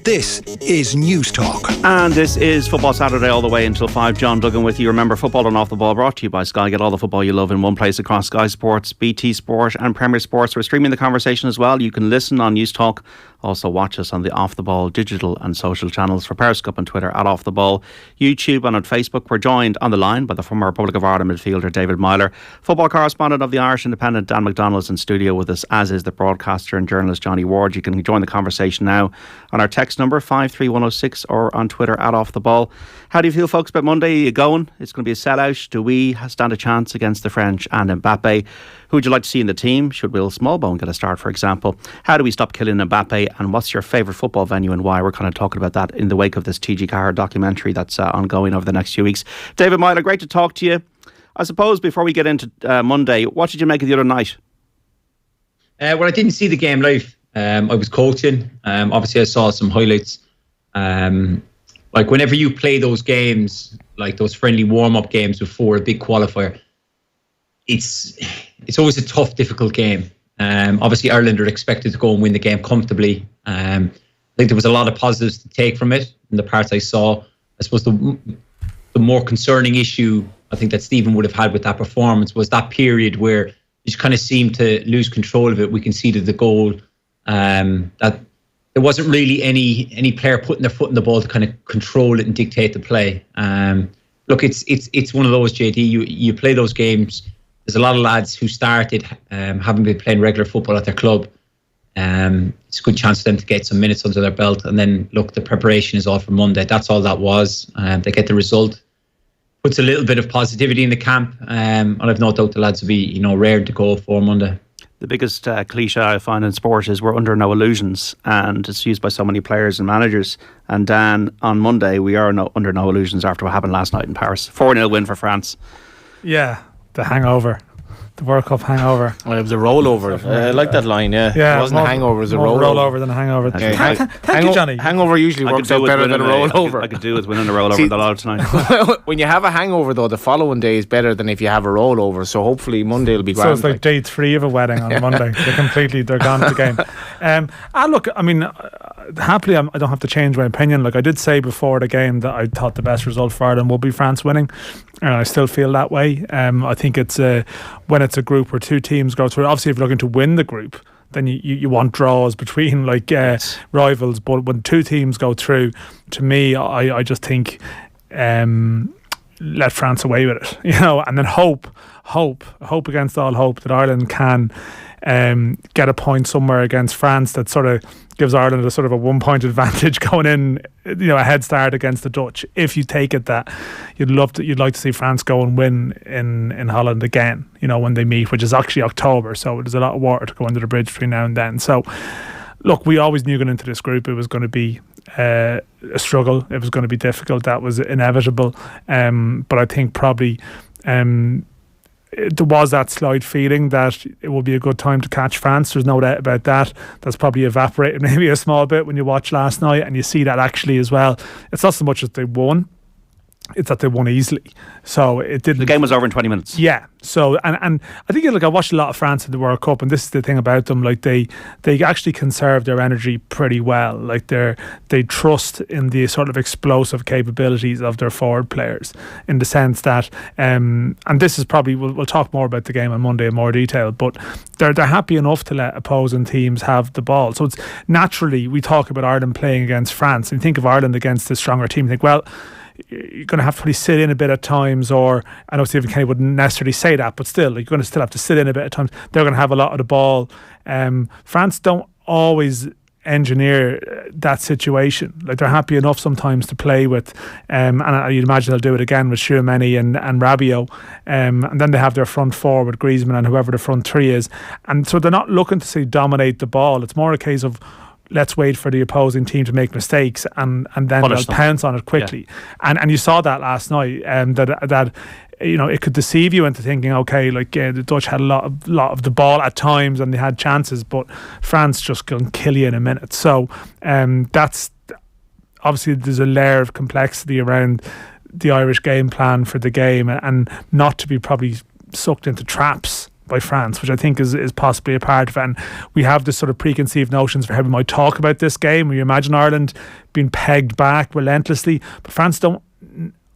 This is News Talk. And this is Football Saturday all the way until 5. John Duggan with you. Remember, Football and Off the Ball brought to you by Sky. Get all the football you love in one place across Sky Sports, BT Sport and Premier Sports. We're streaming the conversation as well. You can listen on News Talk. Also watch us on the Off the Ball digital and social channels for Periscope and Twitter at Off the Ball, YouTube and on Facebook. We're joined on the line by the former Republic of Ireland midfielder David Meyler. Football correspondent of the Irish Independent Dan McDonnell is in studio with us, as is the broadcaster and journalist Johnny Ward. You can join the conversation now on our text number 53106 or on Twitter at Off the Ball. How do you feel, folks, about Monday? Are you going? It's going to be a sellout. Do we stand a chance against the French and Mbappe? Who would you like to see in the team? Should Will Smallbone get a start, for example? How do we stop killing Mbappe? And what's your favourite football venue and why? We're kind of talking about that in the wake of this TG Carr documentary that's ongoing over the next few weeks. David Meyler, great to talk to you. I suppose before we get into Monday, what did you make of the other night? Well, I didn't see the game live. I was coaching. Obviously, I saw some highlights. Like whenever you play those games, like those friendly warm-up games before a big qualifier, it's always a tough, difficult game. Obviously, Ireland are expected to go and win the game comfortably. I think there was a lot of positives to take from it. In the parts I saw, I suppose the more concerning issue I think that Stephen would have had with that performance was that period where you just kind of seemed to lose control of it. We conceded the goal. That there wasn't really any player putting their foot in the ball to kind of control it and dictate the play. Look, it's one of those, JD. You play those games. There's a lot of lads who started having been playing regular football at their club. It's a good chance for them to get some minutes under their belt. And then, look, the preparation is all for Monday. That's all that was. They get the result. Puts a little bit of positivity in the camp. And I've no doubt the lads will be, raring to go for Monday. The biggest cliche I find in sport is we're under no illusions, and it's used by so many players and managers. And Dan, on Monday, we are under no illusions after what happened last night in Paris. 4-0 win for France. Yeah, the hangover. The World Cup hangover. Well, it was a rollover. I like that line, yeah. It wasn't a hangover, it was a rollover. Rollover than a hangover. Thank you, Johnny. Hangover usually works out better than a rollover. I could do with winning a rollover the lot tonight. When you have a hangover, though, the following day is better than if you have a rollover. So hopefully Monday will be grand. So it's like day 3 of a wedding on Monday. They're gone at the game. Look, I mean, happily I don't have to change my opinion. Like I did say before the game that I thought the best result for Ireland would be France winning, and I still feel that way. I think it's when it's a group where two teams go through. Obviously, if you're looking to win the group, then you want draws between rivals. But when two teams go through, to me, I just think let France away with it, and then hope against all hope that Ireland can get a point somewhere against France that sort of gives Ireland a sort of a 1-point advantage going in, a head start against the Dutch. If you take it that you'd like to see France go and win in Holland again, when they meet, which is actually October, so there's a lot of water to go under the bridge between now and then. So look, we always knew going into this group it was going to be a struggle. It was going to be difficult. That was inevitable. But I think probably there was that slight feeling that it will be a good time to catch France. There's no doubt about that. That's probably evaporated maybe a small bit when you watch last night, and you see that actually as well. It's not so much that they won, it's that they won easily. So it didn't. The game was over in 20 minutes. Yeah. So and I think I watched a lot of France in the World Cup, and this is the thing about them. Like they actually conserve their energy pretty well. Like they trust in the sort of explosive capabilities of their forward players, in the sense that and this is probably we'll talk more about the game on Monday in more detail. But they're happy enough to let opposing teams have the ball. So it's naturally we talk about Ireland playing against France, and you think of Ireland against a stronger team. You think, well, you're going to have to probably sit in a bit at times, or I know Stephen Kenny wouldn't necessarily say that, but still, you're going to still have to sit in a bit at times. They're going to have a lot of the ball. France don't always engineer that situation. Like they're happy enough sometimes to play with, and you'd imagine they'll do it again with Tchouaméni and Rabiot, and then they have their front four with Griezmann and whoever the front three is, and so they're not looking to say dominate the ball. It's more a case of let's wait for the opposing team to make mistakes and then they'll pounce on it quickly. Yeah. And you saw that last night, that it could deceive you into thinking, okay, the Dutch had a lot of the ball at times and they had chances, but France just can kill you in a minute. So that's obviously, there's a layer of complexity around the Irish game plan for the game, and not to be probably sucked into traps by France, which I think is possibly a part of it. And we have this sort of preconceived notions for how we might talk about this game. We imagine Ireland being pegged back relentlessly, but France don't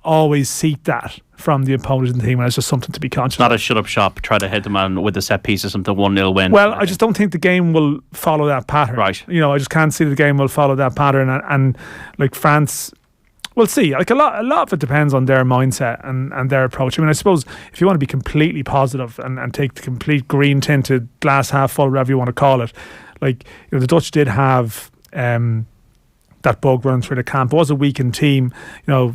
always seek that from the opposing team, and it's just something to be conscious Not of. a shut up shop, try to hit them on with a set piece or something, 1-0 win. Well, I just don't think the game will follow that pattern. Right. I just can't see the game will follow that pattern, and like France, we'll see. Like a lot of it depends on their mindset and their approach. I mean, I suppose if you want to be completely positive and take the complete green tinted glass half full, whatever you want to call it, like the Dutch did have that bug run through the camp. It was a weakened team.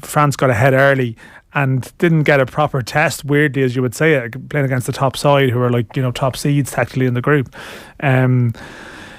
France got ahead early and didn't get a proper test, weirdly as you would say it, playing against the top side who are top seeds technically in the group.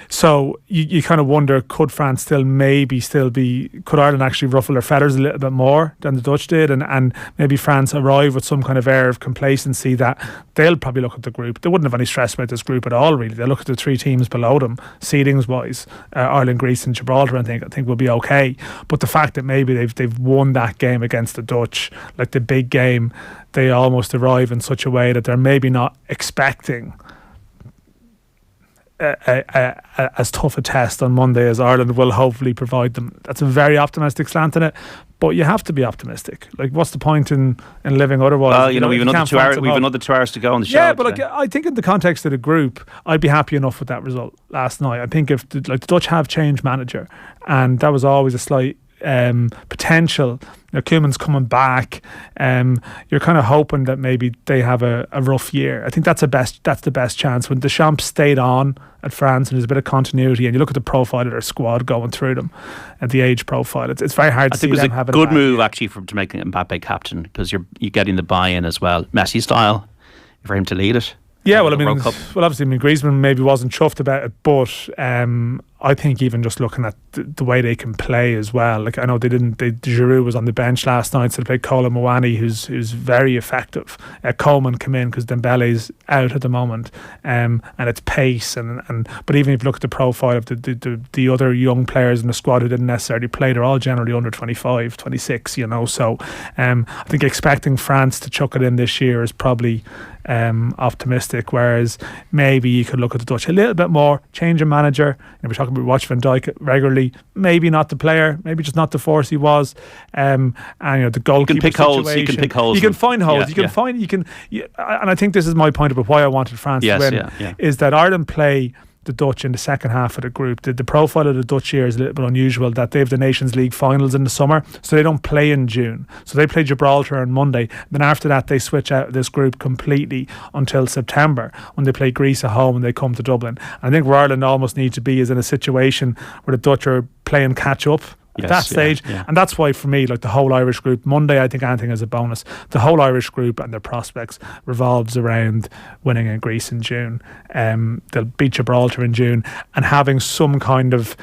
So you kind of wonder, could France could Ireland actually ruffle their feathers a little bit more than the Dutch did, and maybe France arrive with some kind of air of complacency that they'll probably look at the group. They wouldn't have any stress about this group at all, really. They'll look at the three teams below them, seedings wise, Ireland, Greece and Gibraltar, I think will be okay. But the fact that maybe they've won that game against the Dutch, like the big game, they almost arrive in such a way that they're maybe not expecting as tough a test on Monday as Ireland will hopefully provide them. That's a very optimistic slant in it, but you have to be optimistic. Like, what's the point in living otherwise? Well, we've another 2 hours. We've another 2 hours to go on the show. Yeah, but I think in the context of the group, I'd be happy enough with that result last night. I think if the Dutch have changed manager, and that was always a slight potential. Koeman's coming back. You're kind of hoping that maybe they have a rough year. I think that's the best chance. When Deschamps stayed on at France and there's a bit of continuity, and you look at the profile of their squad going through them and the age profile, it's very hard to see them having. I think it was a good move actually to make Mbappe captain, because you're getting the buy-in as well, Messi style, for him to lead it. Yeah, well, obviously, Griezmann maybe wasn't chuffed about it, but I think even just looking at the way they can play as well. Like, I know Giroud was on the bench last night, so they played Kolo Muani, who's very effective. Coleman came in because Dembele's out at the moment, and it's pace but even if you look at the profile of the other young players in the squad who didn't necessarily play, they're all generally under 25, 26. So I think expecting France to chuck it in this year is probably optimistic, whereas maybe you could look at the Dutch a little bit more, change a manager. We're talking about watch Van Dijk regularly, maybe not the player, maybe just not the force he was, and the goalkeeper situation. You can pick holes. You can find holes. And I think this is my point about why I wanted France to win, is that Ireland play the Dutch in the second half of the group. The profile of the Dutch here is a little bit unusual, that they have the Nations League finals in the summer, so they don't play in June. So they play Gibraltar on Monday. Then after that, they switch out this group completely until September, when they play Greece at home and they come to Dublin. And I think where Ireland almost need to be is in a situation where the Dutch are playing catch up at that stage. And that's why, for me, like the whole Irish group, Monday, I think anything is a bonus. The whole Irish group and their prospects revolves around winning in Greece in June. They'll beat Gibraltar in June, and having some kind of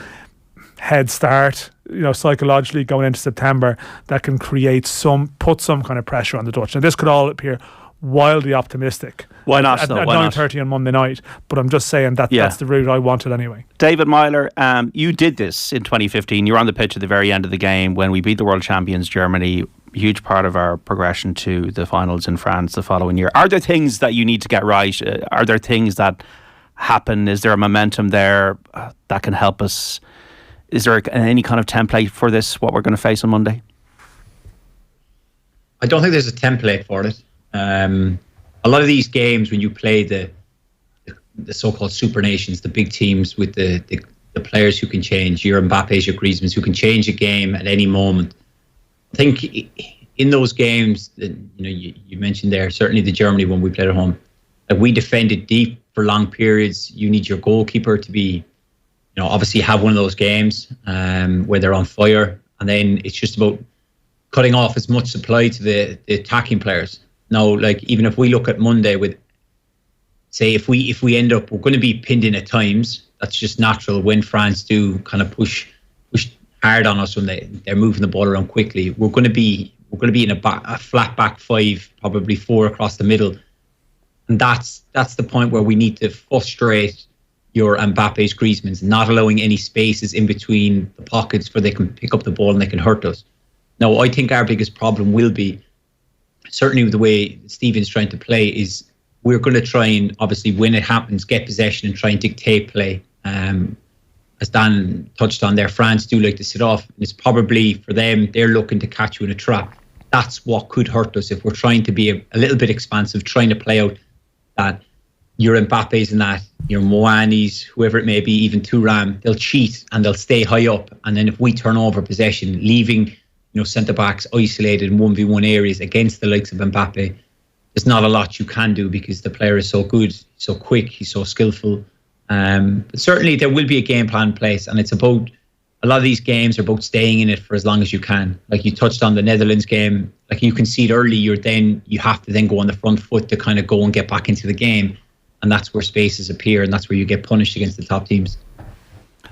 head start, psychologically going into September, that can put some kind of pressure on the Dutch. Now, this could all appear wildly optimistic. Why not? At 9:30 on Monday night, but I'm just saying that's the route I wanted anyway. David Meyler, you did this in 2015. You were on the pitch at the very end of the game when we beat the world champions Germany. Huge part of our progression to the finals in France the following year. Are there things that you need to get right? Are there things that happen? Is there a momentum there that can help us? Is there any kind of template for this, what we're going to face on Monday? I don't think there's a template for it. A lot of these games, when you play the so-called super nations, the big teams with the players who can change, your Mbappes, your Griezmanns, who can change a game at any moment. I think in those games, you mentioned there, certainly the Germany one we played at home, that we defended deep for long periods. You need your goalkeeper to be, obviously have one of those games where they're on fire, and then it's just about cutting off as much supply to the attacking players. Now, like, even if we look at Monday with, say, if we end up, we're going to be pinned in at times. That's just natural when France do kind of push hard on us when they're moving the ball around quickly. We're going to be in a flat back five, probably four across the middle, and that's the point where we need to frustrate your Mbappe's, Griezmann's, not allowing any spaces in between the pockets where they can pick up the ball and they can hurt us. Now, I think our biggest problem will be, certainly with the way Stephen's trying to play, is we're going to try and obviously when it happens, get possession and try and dictate play. As Dan touched on there, France do like to sit off. And it's probably for them, they're looking to catch you in a trap. That's what could hurt us if we're trying to be a little bit expansive, trying to play out that your Mbappe's and that, your Moani's, whoever it may be, even Thuram, they'll cheat and they'll stay high up. And then if we turn over possession, leaving centre-backs isolated in 1v1 areas against the likes of Mbappe, there's not a lot you can do because the player is so good, so quick, he's so skillful. But certainly there will be a game plan in place, and it's about a lot of these games are about staying in it for as long as you can. Like you touched on the Netherlands game, like you concede early, you have to then go on the front foot to kind of go and get back into the game, and that's where spaces appear, and that's where you get punished against the top teams.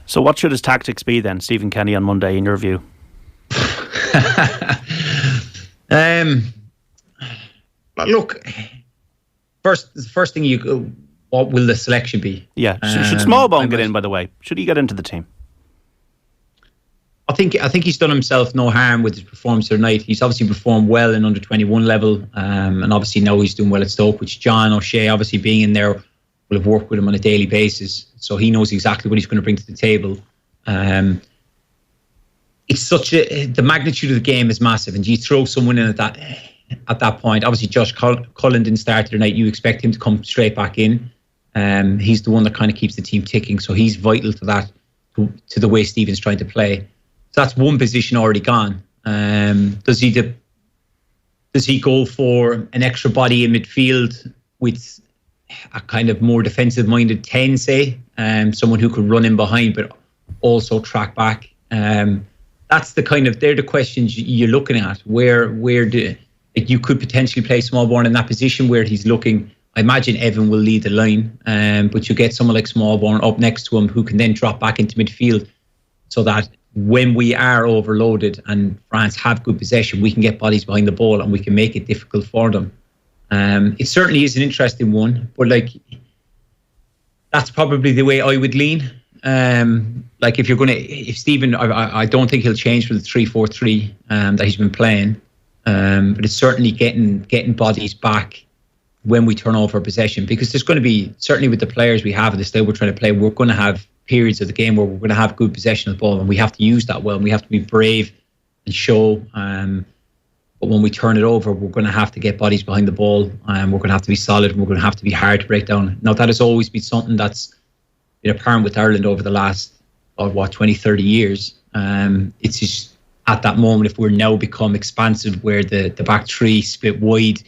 So what should his tactics be then, Stephen Kenny, on Monday, in your view? Look, the first thing what will the selection be? Yeah, should Smallbone get in, by the way? Should he get into the team? I think he's done himself no harm with his performance tonight. He's obviously performed well in under 21 level, and obviously now he's doing well at Stoke, which John O'Shea, obviously being in there, will have worked with him on a daily basis, so he knows exactly what he's going to bring to the table. It's the magnitude of the game is massive, and you throw someone in at that point. Obviously, Josh Cullen didn't start tonight. You expect him to come straight back in. He's the one that kind of keeps the team ticking, so he's vital to that, to the way Stephen's trying to play. So that's one position already gone. Does he go for an extra body in midfield with a kind of more defensive-minded 10, say, someone who could run in behind but also track back? That's they're the questions you're looking at. Where you could potentially play Smallbone in that position where he's looking. I imagine Evan will lead the line, but you get someone like Smallbone up next to him who can then drop back into midfield, so that when we are overloaded and France have good possession, we can get bodies behind the ball and we can make it difficult for them. It certainly is an interesting one, but that's probably the way I would lean. If Stephen, I don't think he'll change for the 3-4-3 that he's been playing, but it's certainly getting bodies back when we turn over possession, because there's going to be, certainly with the players we have and the style we're trying to play, we're going to have periods of the game where we're going to have good possession of the ball, and we have to use that well, and we have to be brave and show. But when we turn it over, we're going to have to get bodies behind the ball, and we're going to have to be solid, and we're going to have to be hard to break down. Now, that has always been something that's been apparent with Ireland over the last 20, 30 years. It's just at that moment, if we're now become expansive, where the back three split wide,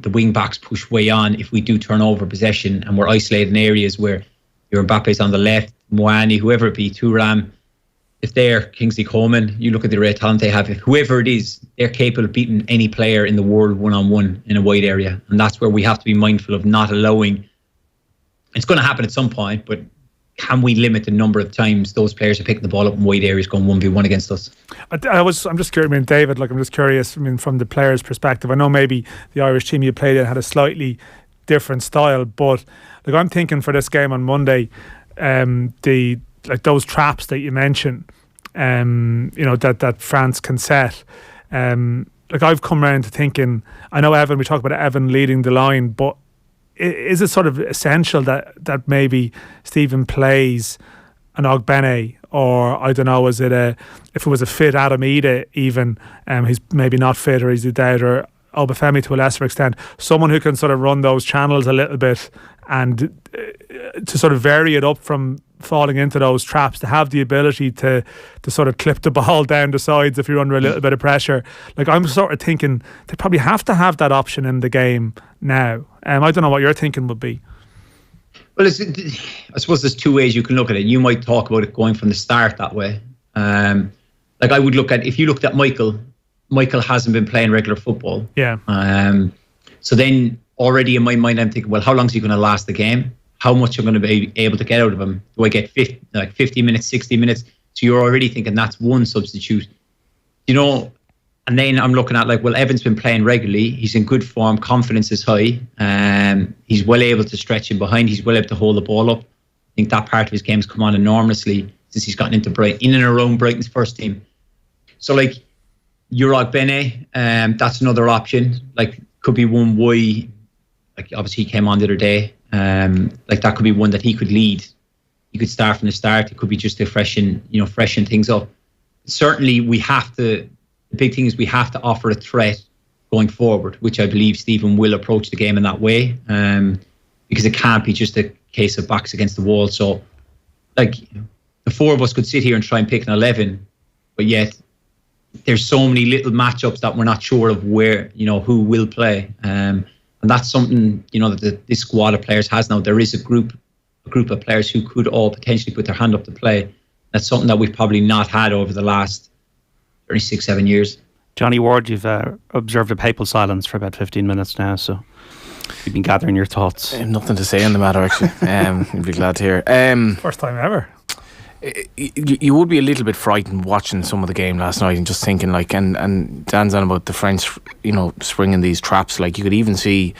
the wing backs push way on, if we do turn over possession and we're isolated in areas where your Mbappe's on the left, Moani, whoever it be, Thuram, if they're Kingsley Coleman, you look at the rare talent they have, whoever it is, they're capable of beating any player in the world one-on-one in a wide area. And that's where we have to be mindful of not allowing. It's going to happen at some point, but can we limit the number of times those players are picking the ball up in wide areas going 1v1 against us? I'm just curious, David, I'm just curious, from the player's perspective. I know maybe the Irish team you played in had a slightly different style, but I'm thinking for this game on Monday, those traps that you mentioned, that France can set. I've come around to thinking, I know Evan, we talk about Evan leading the line, but is it sort of essential that maybe Stephen plays an Ogbene, or I don't know, if it was a fit Adam Ida even, he's maybe not fit, or he's a doubt, or Obafemi to a lesser extent, someone who can sort of run those channels a little bit and to sort of vary it up from falling into those traps, to have the ability to sort of clip the ball down the sides if you're under a little bit of pressure. I'm sort of thinking they probably have to have that option in the game now. I don't know what your thinking would be. Well, I suppose there's two ways you can look at it. You might talk about it going from the start that way. I would look at, if you looked at Michael hasn't been playing regular football. Yeah. So then already in my mind, I'm thinking, well, how long is he going to last the game? How much I'm going to be able to get out of him? Do I get 50 minutes, 60 minutes? So you're already thinking that's one substitute. And then I'm looking at Evan's been playing regularly. He's in good form. Confidence is high. He's well able to stretch in behind. He's well able to hold the ball up. I think that part of his game's come on enormously since he's gotten into in and around Brighton's first team. So Jurog Bene, that's another option. Could be one way. like obviously he came on the other day. Like that could be one that he could lead. He could start from the start. It could be just to freshen things up. Certainly, the big thing is we have to offer a threat going forward, which I believe Stephen will approach the game in that way, because it can't be just a case of backs against the wall. So, like, the four of us could sit here and try and pick an 11, but yet there's so many little matchups that we're not sure of where, who will play. And that's something, that this squad of players has now. There is a group of players who could all potentially put their hand up to play. That's something that we've probably not had over the last 36-7 years. Johnny Ward, you've observed a papal silence for about 15 minutes now, so you've been gathering your thoughts. Nothing to say on the matter, actually. You'd be glad to hear. First time ever. You would be a little bit frightened watching some of the game last night and just thinking, like, and Dan's on about the French, springing these traps. Like, you could even see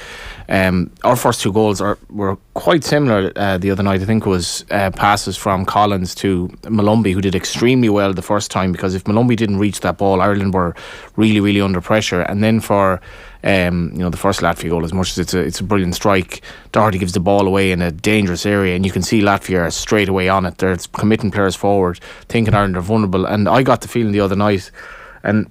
our first two goals were quite similar the other night. I think it was passes from Collins to Malumbi, who did extremely well the first time, because if Malumbi didn't reach that ball, Ireland were really, really under pressure. And then for the first Latvia goal, as much as it's a brilliant strike, Doherty gives the ball away in a dangerous area, and you can see Latvia are straight away on it. They're committing players forward, thinking Ireland are vulnerable. And I got the feeling the other night, and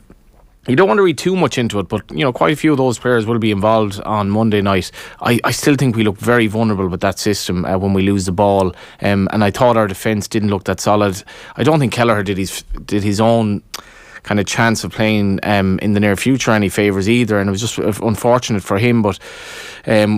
you don't want to read too much into it, but quite a few of those players will be involved on Monday night. I still think we look very vulnerable with that system when we lose the ball, and I thought our defence didn't look that solid. I don't think Kelleher did his own kind of chance of playing in the near future any favours either, and it was just unfortunate for him, but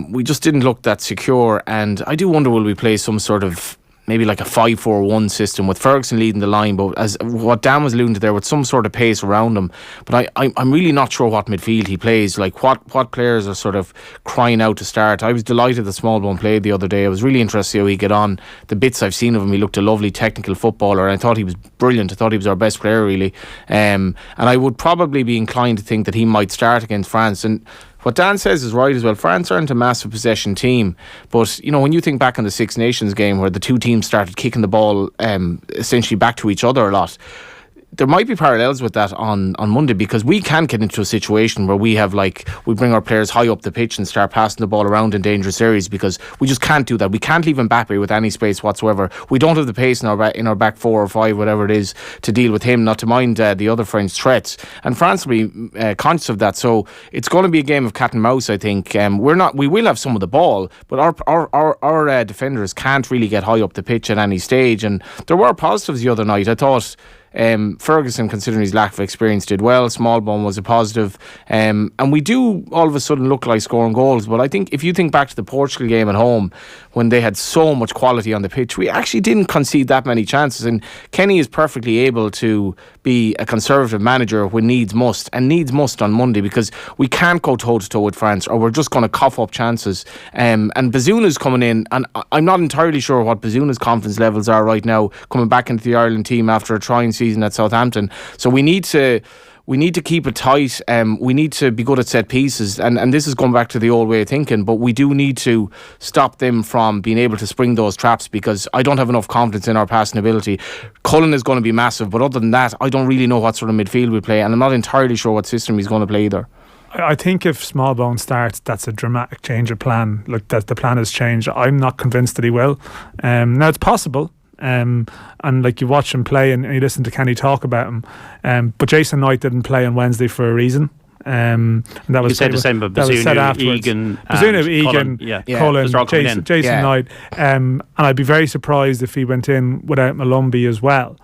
we just didn't look that secure. And I do wonder, will we play some sort of maybe like a 5-4-1 system with Ferguson leading the line, but as what Dan was alluding to there, with some sort of pace around him. But I'm really not sure what midfield he plays, like what players are sort of crying out to start. I was delighted that Smallbone played the other day. I was really interested to see how he get on. The bits I've seen of him, he looked a lovely technical footballer, and I thought he was brilliant. I thought he was our best player, really. And I would probably be inclined to think that he might start against France. And what Dan says is right as well. France aren't a massive possession team, but when you think back on the Six Nations game where the two teams started kicking the ball essentially back to each other a lot, there might be parallels with that on Monday, because we can get into a situation where we bring our players high up the pitch and start passing the ball around in dangerous areas, because we just can't do that. We can't leave Mbappe with any space whatsoever. We don't have the pace in our back 4 or 5, whatever it is, to deal with him, not to mind the other French threats. And France will be conscious of that. So it's going to be a game of cat and mouse, I think. We will have some of the ball, but our defenders can't really get high up the pitch at any stage. And there were positives the other night. I thought Ferguson, considering his lack of experience, did well. Smallbone was a positive, and we do all of a sudden look like scoring goals. But I think if you think back to the Portugal game at home, when they had so much quality on the pitch, we actually didn't concede that many chances. And Kenny is perfectly able to be a conservative manager when needs must on Monday, because we can't go toe to toe with France, or we're just going to cough up chances. And Bazuna's coming in, and I'm not entirely sure what Bazuna's confidence levels are right now, coming back into the Ireland team after a trying season at Southampton. So we need to keep it tight. We need to be good at set pieces, and this is going back to the old way of thinking, but we do need to stop them from being able to spring those traps, because I don't have enough confidence in our passing ability. Cullen is going to be massive, but other than that, I don't really know what sort of midfield we play, and I'm not entirely sure what system he's going to play either. I think if Smallbone starts, that's a dramatic change of plan. Look, that the plan has changed. I'm not convinced that he will. Now, it's possible. And like, you watch him play and you listen to Kenny talk about him, but Jason Knight didn't play on Wednesday for a reason. And that was said the same about Bazunu, Egan, Cullen, Jason Knight, and I'd be very surprised if he went in without Malumbi as well,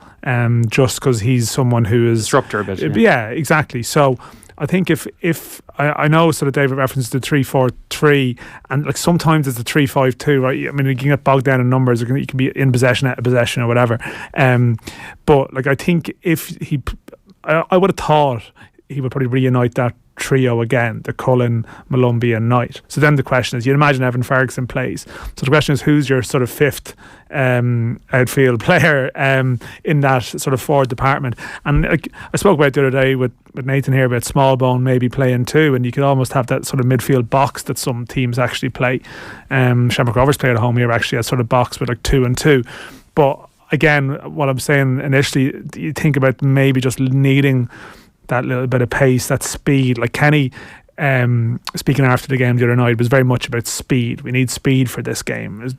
just because he's someone who is disruptor a bit. Yeah, exactly. So I think if I know sort of David referenced the 3-4-3, and like sometimes it's a 3-5-2, right? I mean, you can get bogged down in numbers. You can be in possession, out of possession, or whatever. But like, I think I would have thought he would probably reunite that trio again, the Cullen, Malumbi and Knight. So then the question is, you'd imagine Evan Ferguson plays. So the question is, who's your sort of fifth outfield player in that sort of forward department? And I spoke about the other day with Nathan here about Smallbone maybe playing too, and you could almost have that sort of midfield box that some teams actually play. Shamrock Rovers play at home here actually, a sort of box with like 2 and 2. But again, what I'm saying initially, you think about maybe just needing that little bit of pace, that speed. Like Kenny, speaking after the game the other night, it was very much about speed. We need speed for this game.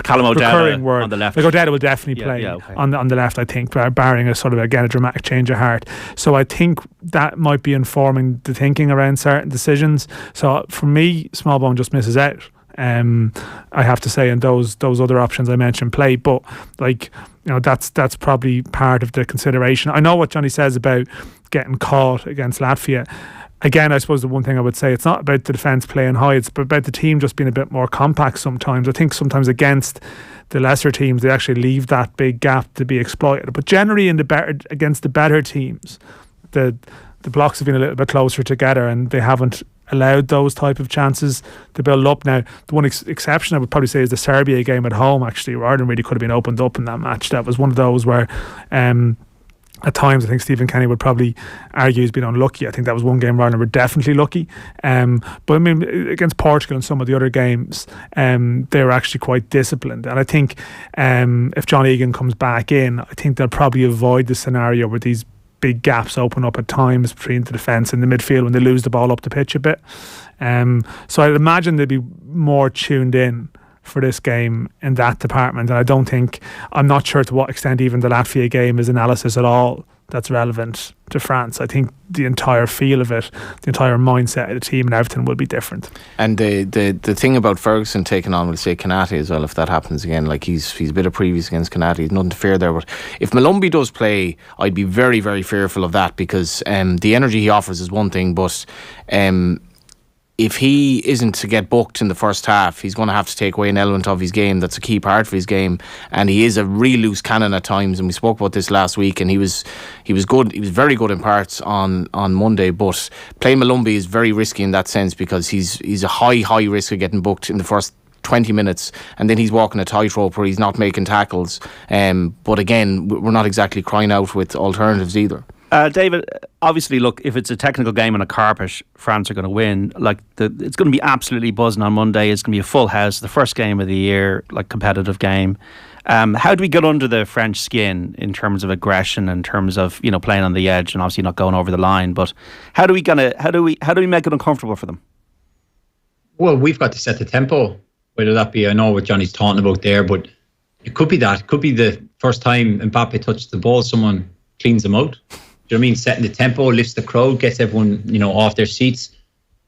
Callum O'Donnell recurring word on the left. Like O'Donnell will definitely play on the left, I think, barring a sort of, again, a dramatic change of heart. So I think that might be informing the thinking around certain decisions. So for me, Smallbone just misses out. I have to say, and those other options I mentioned play, but like, you know, that's probably part of the consideration. I know what Johnny says about getting caught against Latvia. Again, I suppose the one thing I would say, it's not about the defence playing high, it's about the team just being a bit more compact sometimes. I think sometimes against the lesser teams, they actually leave that big gap to be exploited. But generally against the better teams, the blocks have been a little bit closer together and they haven't allowed those type of chances to build up. Now, the one exception I would probably say is the Serbia game at home, actually, where Ireland really could have been opened up in that match. That was one of those where at times I think Stephen Kenny would probably argue he's been unlucky. I think that was one game where Ireland were definitely lucky. But I mean, against Portugal and some of the other games, they were actually quite disciplined. And I think if John Egan comes back in, I think they'll probably avoid the scenario where these big gaps open up at times between the defence and the midfield when they lose the ball up the pitch a bit. So I'd imagine they'd be more tuned in for this game in that department. And I'm not sure to what extent even the Latvia game is analysis at all that's relevant to France. I think the entire feel of it, the entire mindset of the team and everything will be different. And the thing about Ferguson taking on, we'll say, Konate as well, if that happens again, like he's a bit of previous against Konate, he's nothing to fear there. But if Malumbi does play, I'd be very, very fearful of that, because the energy he offers is one thing, but if he isn't to get booked in the first half, he's going to have to take away an element of his game that's a key part of his game. And he is a real loose cannon at times, and we spoke about this last week, and he was good. He was very good in parts on Monday, but playing Malumbi is very risky in that sense, because he's a high risk of getting booked in the first 20 minutes, and then he's walking a tightrope where he's not making tackles. But again, we're not exactly crying out with alternatives either. David, obviously, look, if it's a technical game on a carpet, France are going to win. It's going to be absolutely buzzing on Monday. It's going to be a full house, the first game of the year, like competitive game. How do we get under the French skin in terms of aggression, in terms of, you know, playing on the edge and obviously not going over the line? But how do we make it uncomfortable for them? Well, we've got to set the tempo. Whether that be, I know what Johnny's talking about there, but it could be that. It could be the first time Mbappe touched the ball, someone cleans them out. You know what I mean? Setting the tempo, lifts the crowd, gets everyone, you know, off their seats,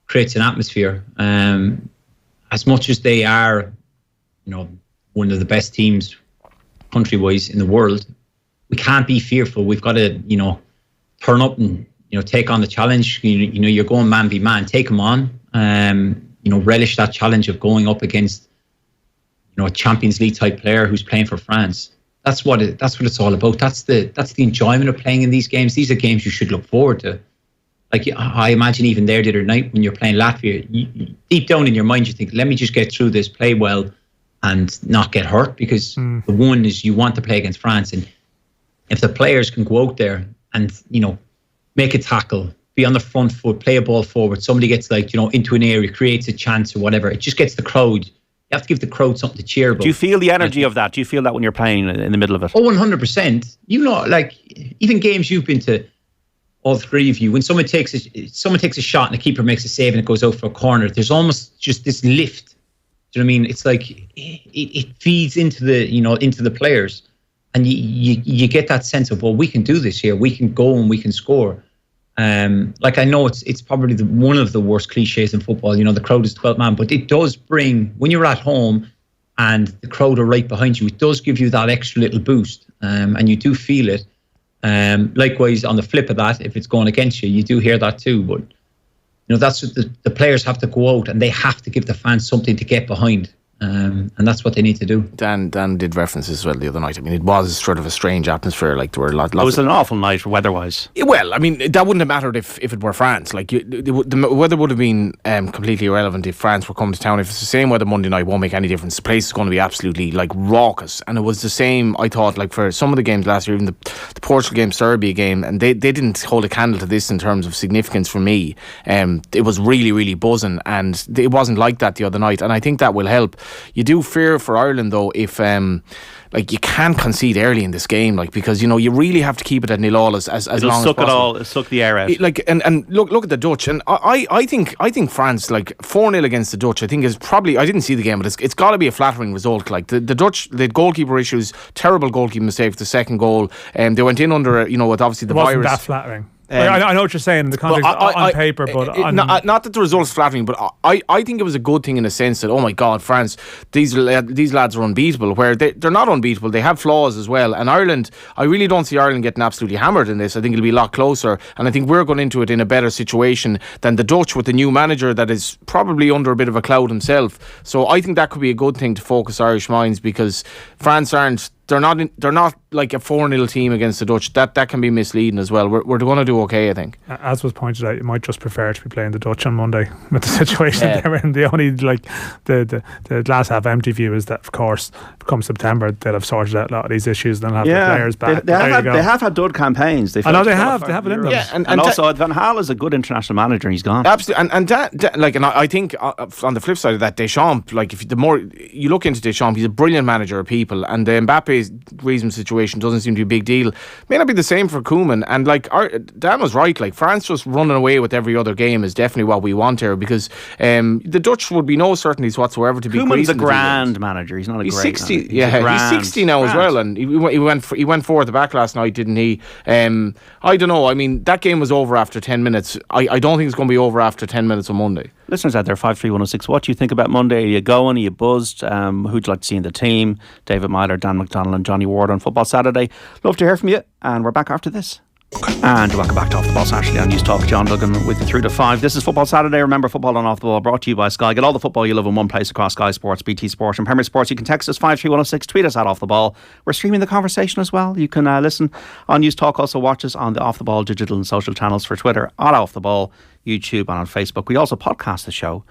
creates an atmosphere. As much as they are, you know, one of the best teams country-wise in the world, we can't be fearful. We've got to, you know, turn up and, you know, take on the challenge. You know, you're going man v man, take them on. You know, relish that challenge of going up against, you know, a Champions League type player who's playing for France. That's what it's all about. That's the enjoyment of playing in these games. These are games you should look forward to. Like, I imagine even there the other night when you're playing Latvia, you, deep down in your mind you think, let me just get through this, play well, and not get hurt, because the one is you want to play against France, and if the players can go out there and, you know, make a tackle, be on the front foot, play a ball forward, somebody gets, like, you know, into an area, creates a chance or whatever, it just gets the crowd. You have to give the crowd something to cheer about. Do you feel the energy of that? Do you feel that when you're playing in the middle of it? Oh, 100%. You know, like, even games you've been to, all three of you, when someone takes a shot and the keeper makes a save and it goes out for a corner, there's almost just this lift. Do you know what I mean? It's like it feeds into the players, and you get that sense of, well, we can do this here. We can go and we can score. Like, I know it's probably one of the worst cliches in football. You know, the crowd is 12 man, but it does bring, when you're at home and the crowd are right behind you, it does give you that extra little boost, and you do feel it. Likewise, on the flip of that, if it's going against you, you do hear that too. But, you know, that's what the players have to go out and they have to give the fans something to get behind. And that's what they need to do. Dan did reference this as well the other night. I mean, it was sort of a strange atmosphere. Like, there were lots. It was an awful night weather-wise. Well, I mean, that wouldn't have mattered if it were France. Like, the weather would have been completely irrelevant if France were coming to town. If it's the same weather Monday night, it won't make any difference. The place is going to be absolutely, like, raucous. And it was the same, I thought, like, for some of the games last year, even the Portugal game, Serbia game, and they didn't hold a candle to this in terms of significance for me. It was really, really buzzing, and it wasn't like that the other night. And I think that will help. You do fear for Ireland, though, if like you can't concede early in this game, like, because you really have to keep it at 0-0 as long as possible. It'll suck the air out. And look at the Dutch, and I think France, like 4-0 against the Dutch, I think is probably, I didn't see the game, but it's got to be a flattering result. Like the Dutch, they had goalkeeper issues, terrible goalkeeping mistake for the second goal, and they went in under with obviously the virus. Wasn't that flattering? I know what you're saying in the context on paper, but not that the result's flattering, but I think it was a good thing in the sense that, oh my God, France, these lads are unbeatable. Where they're not unbeatable, they have flaws as well. And Ireland, I really don't see Ireland getting absolutely hammered in this. I think it'll be a lot closer, and I think we're going into it in a better situation than the Dutch with the new manager that is probably under a bit of a cloud himself. So I think that could be a good thing to focus Irish minds, because France aren't. They're not like a 4-0 team against the Dutch. That can be misleading as well. We're going to do okay, I think. As was pointed out, you might just prefer to be playing the Dutch on Monday with the situation they're in. The only the glass half empty view is that, of course, come September they'll have sorted out a lot of these issues. They'll have the players back. They have had good campaigns. I know they have it in them. Yeah, and also Van Gaal is a good international manager, and he's gone. Absolutely, and I think on the flip side of that, Deschamps, like the more you look into Deschamps, he's a brilliant manager of people, and Mbappe's Griezmann situation doesn't seem to be a big deal. May not be the same for Koeman, and like Dan was right, like France just running away with every other game is definitely what we want here, because the Dutch would be no certainties whatsoever to be. Koeman's a grand manager. He's not a great 60 manager. He's 60 now as well, and he went four at the back last night, didn't he? I don't know, I mean, that game was over after 10 minutes. I don't think it's going to be over after 10 minutes on Monday. Listeners out there, 53106, what do you think about Monday? Are you going? Are you buzzed? Who'd you like to see in the team? David Meyler, Dan McDonnell and Johnny Ward on Football Saturday. Love to hear from you, and we're back after this. And welcome back to Off the Ball Saturday on News Talk. John Duggan with you through to 5. This is Football Saturday. Remember, football on Off the Ball brought to you by Sky. Get all the football you love in one place across Sky Sports, BT Sport and Premier Sports. You can text us 53106, tweet us at Off the Ball. We're streaming the conversation as well. You can listen on News Talk. Also watch us on the Off the Ball digital and social channels for Twitter at Off the Ball, YouTube and on Facebook. We also podcast the show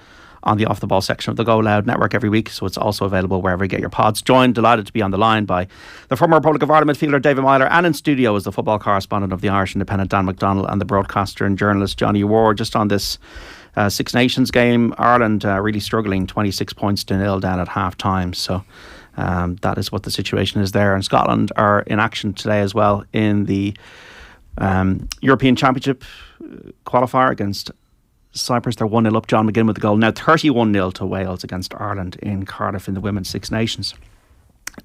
on the Off the Ball section of the Go Loud network every week, so it's also available wherever you get your pods. Delighted to be on the line by the former Republic of Ireland midfielder David Meyler, and in studio is the football correspondent of the Irish Independent Dan McDonnell, and the broadcaster and journalist Johnny Ward. Just on this Six Nations game, Ireland really struggling, 26 points to 0 down at half time, so that is what the situation is there. And Scotland are in action today as well in the European Championship qualifier against Cyprus. They're 1-0 up. John McGinn with the goal. Now 31-0 to Wales against Ireland in Cardiff in the Women's Six Nations.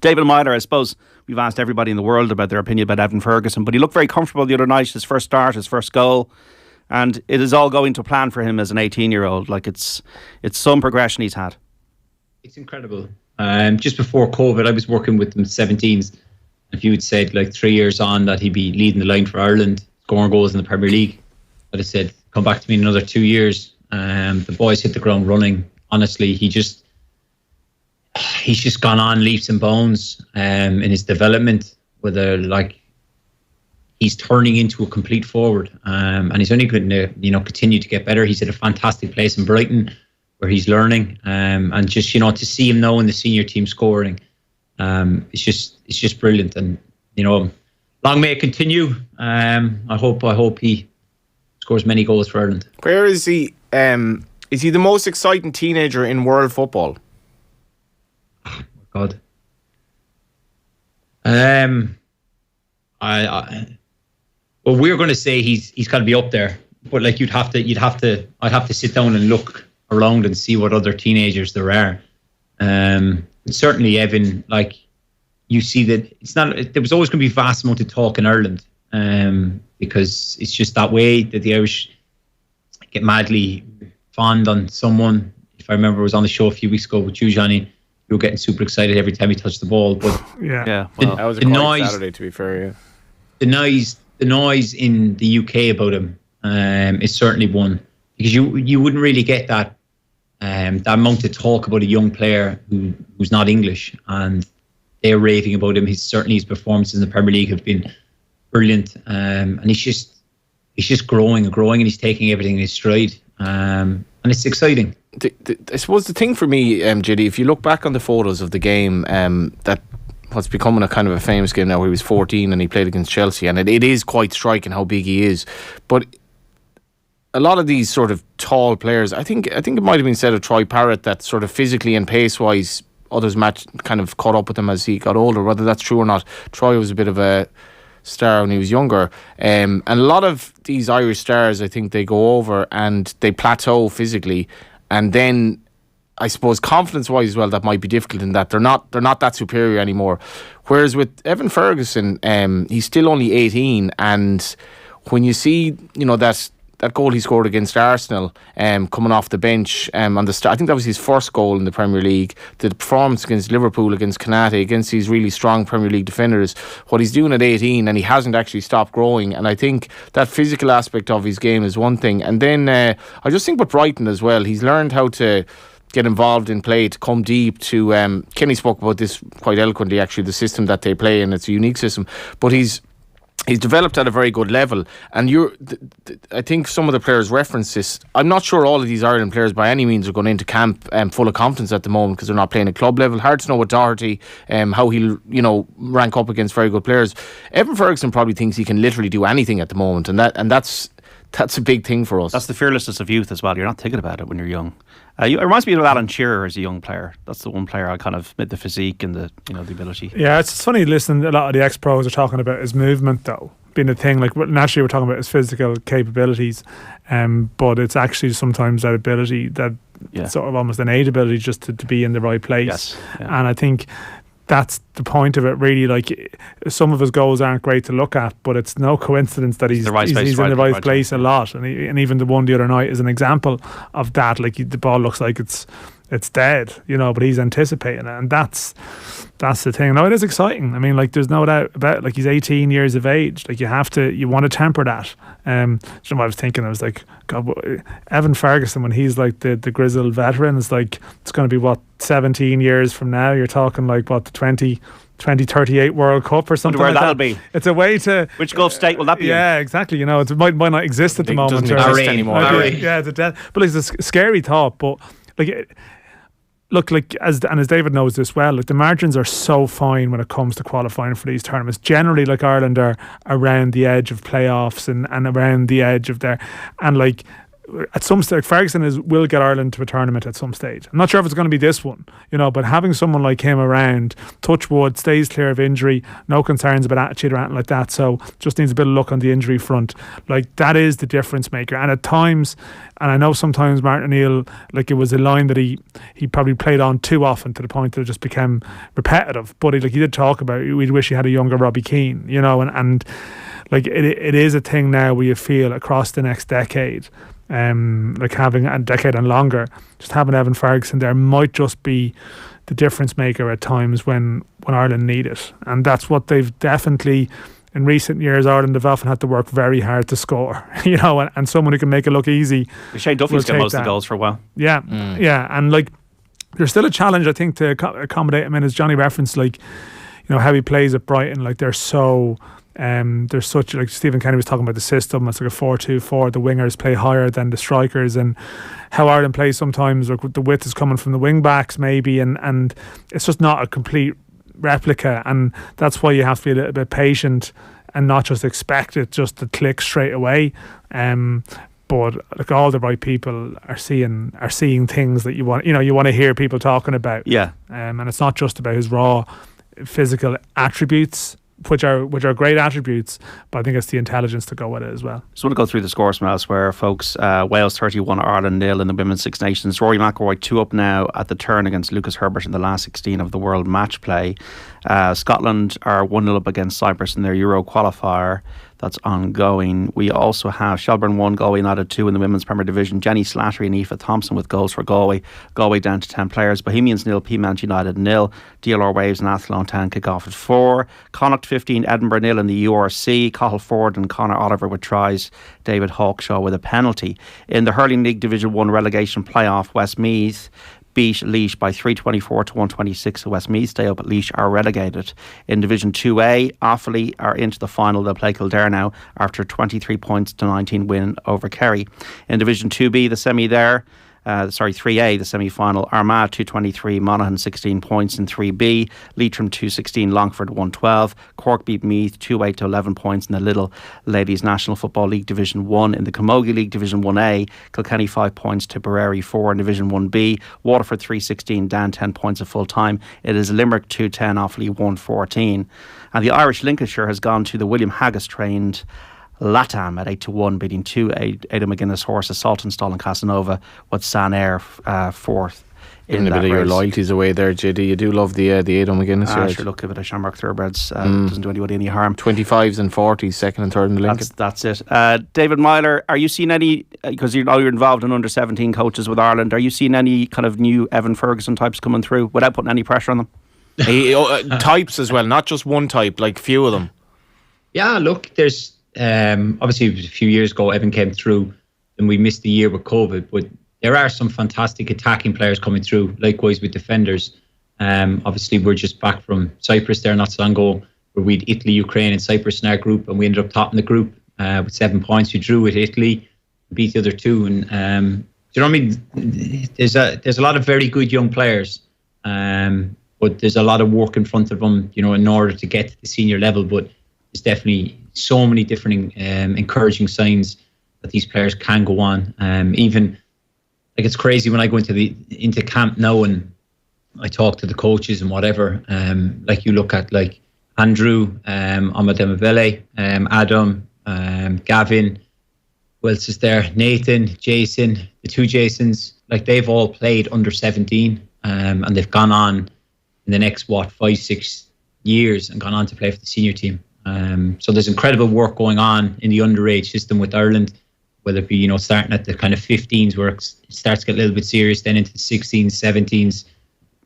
David Meyler, I suppose we've asked everybody in the world about their opinion about Evan Ferguson, but he looked very comfortable the other night. His first start, his first goal, and it is all going to plan for him as an 18-year-old. Like it's some progression he's had. It's incredible. Just before COVID, I was working with them 17s. If you had said like 3 years on that he'd be leading the line for Ireland, scoring goals in the Premier League, I'd have said, come back to me in another 2 years. The boys hit the ground running. Honestly, he's just gone on leaps and bounds in his development. He's turning into a complete forward, and he's only going to continue to get better. He's at a fantastic place in Brighton where he's learning, and just to see him now in the senior team scoring, it's just brilliant. And long may it continue. I hope he scores many goals for Ireland. Where is he? Is he the most exciting teenager in world football? Oh my God. Well, we're going to say he's got to be up there, but like I'd have to sit down and look around and see what other teenagers there are. Certainly, Evan, like you see that it's not. There was always going to be vast amount of talk in Ireland. Because it's just that way that the Irish get madly fond on someone. If I remember, I was on the show a few weeks ago with you, Johnny. You were getting super excited every time he touched the ball. But that was a quiet Saturday, to be fair. Yeah, the noise in the UK about him is certainly one, because you wouldn't really get that amount of talk about a young player who's not English, and they're raving about him. His performances in the Premier League have been brilliant, and he's just growing and he's taking everything in his stride, and it's exciting. I suppose the thing for me, JD, if you look back on the photos of the game, that what's becoming a kind of a famous game now, where he was 14 and he played against Chelsea, and it is quite striking how big he is. But a lot of these sort of tall players, I think it might have been said of Troy Parrott that sort of physically and pace wise others kind of caught up with him as he got older. Whether that's true or not, Troy was a bit of a star when he was younger, and a lot of these Irish stars, I think, they go over and they plateau physically, and then I suppose confidence-wise as well, that might be difficult in that they're not that superior anymore. Whereas with Evan Ferguson, he's still only 18, and when you see, you know, that goal he scored against Arsenal, coming off the bench on the start, I think that was his first goal in the Premier League. The performance against Liverpool, against Canate, against these really strong Premier League defenders, what he's doing at 18, and he hasn't actually stopped growing. And I think that physical aspect of his game is one thing. And then I just think with Brighton as well, he's learned how to get involved in play, to come deep, to Kenny spoke about this quite eloquently, actually, the system that they play, and it's a unique system, but he's developed at a very good level. And I think some of the players reference this. I'm not sure all of these Ireland players by any means are going into camp full of confidence at the moment, because they're not playing at club level. Hard to know with Doherty how he'll, you know, rank up against very good players. Evan Ferguson probably thinks he can literally do anything at the moment, and that's a big thing for us. That's the fearlessness of youth as well. You're not thinking about it when you're young. It reminds me of Alan Shearer as a young player. That's the one player I kind of made the physique and the ability. Yeah, it's funny listening. A lot of the ex-pros are talking about his movement, though, being a thing. Like, naturally, we're talking about his physical capabilities, but it's actually sometimes that ability, that sort of almost innate ability, just to be in the right place. Yes. Yeah. And I think that's the point of it, really. Like, some of his goals aren't great to look at, but it's no coincidence that he's in the right place a lot. And even the one the other night is an example of that. Like, the ball looks like it's dead, you know, but he's anticipating it, and that's the thing. Now, it is exciting. I mean, like, there's no doubt about it. Like, he's 18 years of age. Like, you want to temper that. You know what I was thinking? I was like, God, Evan Ferguson, when he's like the grizzled veteran, it's like, it's going to be 17 years from now. You're talking like the 2038 World Cup or something. Where like that'll that. be. It's a way to. Which Gulf state will that be? Yeah, exactly. You know, it might not exist at the moment. It doesn't exist anymore. Yeah, it's a dead. But it's a scary thought. But like, look, like, as David knows this well, like, the margins are so fine when it comes to qualifying for these tournaments. Generally, like, Ireland are around the edge of playoffs and around the edge of their, and like, at some stage, Ferguson will get Ireland to a tournament at some stage. I'm not sure if it's going to be this one, you know, but having someone like him around, touch wood, stays clear of injury, no concerns about attitude or anything like that, so just needs a bit of luck on the injury front. Like, that is the difference maker. And at times, and I know sometimes Martin O'Neill, like, it was a line that he probably played on too often to the point that it just became repetitive. But he did talk about, we'd wish he had a younger Robbie Keane, you know, and like, it is a thing now where you feel across the next decade, like, having a decade and longer, just having Evan Ferguson there might just be the difference maker at times when Ireland need it. And that's what they've definitely, in recent years, Ireland have often had to work very hard to score, you know, and someone who can make it look easy. Shane Duffy's got most of the goals for a while. Yeah, yeah, and like, there's still a challenge, I think, to accommodate him. And as Johnny referenced, like, you know, how he plays at Brighton, like, they're so. There's such, like, Stephen Kenny was talking about the system. It's like a 4-2-4. The wingers play higher than the strikers, and how Ireland plays sometimes, like, the width is coming from the wing backs maybe, and it's just not a complete replica. And that's why you have to be a little bit patient and not just expect it just to click straight away. But like, all the right people are seeing things that you want to hear people talking about. Yeah. And it's not just about his raw physical attributes, which are great attributes, but I think it's the intelligence to go with it as well. Just want to go through the scores from elsewhere, folks. Wales 31, Ireland 0 in the Women's Six Nations. Rory McIlroy 2 up now at the turn against Lucas Herbert in the last 16 of the World Match Play. Scotland are 1-0 up against Cyprus in their Euro qualifier. That's ongoing. We also have Shelburne 1, Galway United 2 in the Women's Premier Division. Jenny Slattery and Aoife Thompson with goals for Galway. Galway down to 10 players. Bohemians 0, Peamount United 0. DLR Waves and Athlone Town kick off at 4. Connacht 15, Edinburgh 0 in the URC. Cathal Ford and Conor Oliver with tries. David Hawkshaw with a penalty. In the Hurling League Division 1 relegation playoff, Westmeath beat Laois by 324 to 126. So Westmeath stay up, at Laois are relegated. In Division 2A, Offaly are into the final. They'll play Kildare now after a 23 points to 19 win over Kerry. In Division 2B, the semi there, 3A, the semi-final. Armagh 223, Monaghan 16 points in 3B, Leitrim 216, Longford 112, Cork beat Meath 2-8 to 11 points in the Little Ladies National Football League Division 1. In the Camogie League Division 1A, Kilkenny 5 points to Berry 4 in Division 1B, Waterford 316, down 10 points at full time. It is Limerick 210, Offaly 114. And the Irish Lincolnshire has gone to the William Haggis trained Latam at 8-1, beating two Aidan McGuinness horses, Saltonstall and Casanova, with San Air fourth. Giving a bit of your loyalties away there, JD. You do love the Aidan McGuinness. Sure, look, a bit of Shamrock Thoroughbreds doesn't do anybody any harm. 25s and 40s, second and third in the Lincoln. That's it. David Meyler, are you seeing any, because you're involved in under 17 coaches with Ireland, are you seeing any kind of new Evan Ferguson types coming through without putting any pressure on them? Types as well, not just one type, like few of them. Yeah, look, there's obviously it was a few years ago Evan came through and we missed the year with COVID, but there are some fantastic attacking players coming through, likewise with defenders. Obviously we're just back from Cyprus there not so long ago, where we had Italy, Ukraine and Cyprus in our group, and we ended up topping the group with 7 points. We drew with Italy, beat the other two, and do you know what I mean? There's a lot of very good young players, but there's a lot of work in front of them, you know, in order to get to the senior level. But there's definitely so many different encouraging signs that these players can go on. Even like, it's crazy when I go into camp now and I talk to the coaches and whatever. Like you look at like Andrew, Amademabele, Adam, Gavin, who else is there? Nathan, Jason, the two Jasons. Like, they've all played under 17, and they've gone on in the next 5-6 years and gone on to play for the senior team. So there's incredible work going on in the underage system with Ireland, whether it be, you know, starting at the kind of 15s where it starts to get a little bit serious, then into the 16s, 17s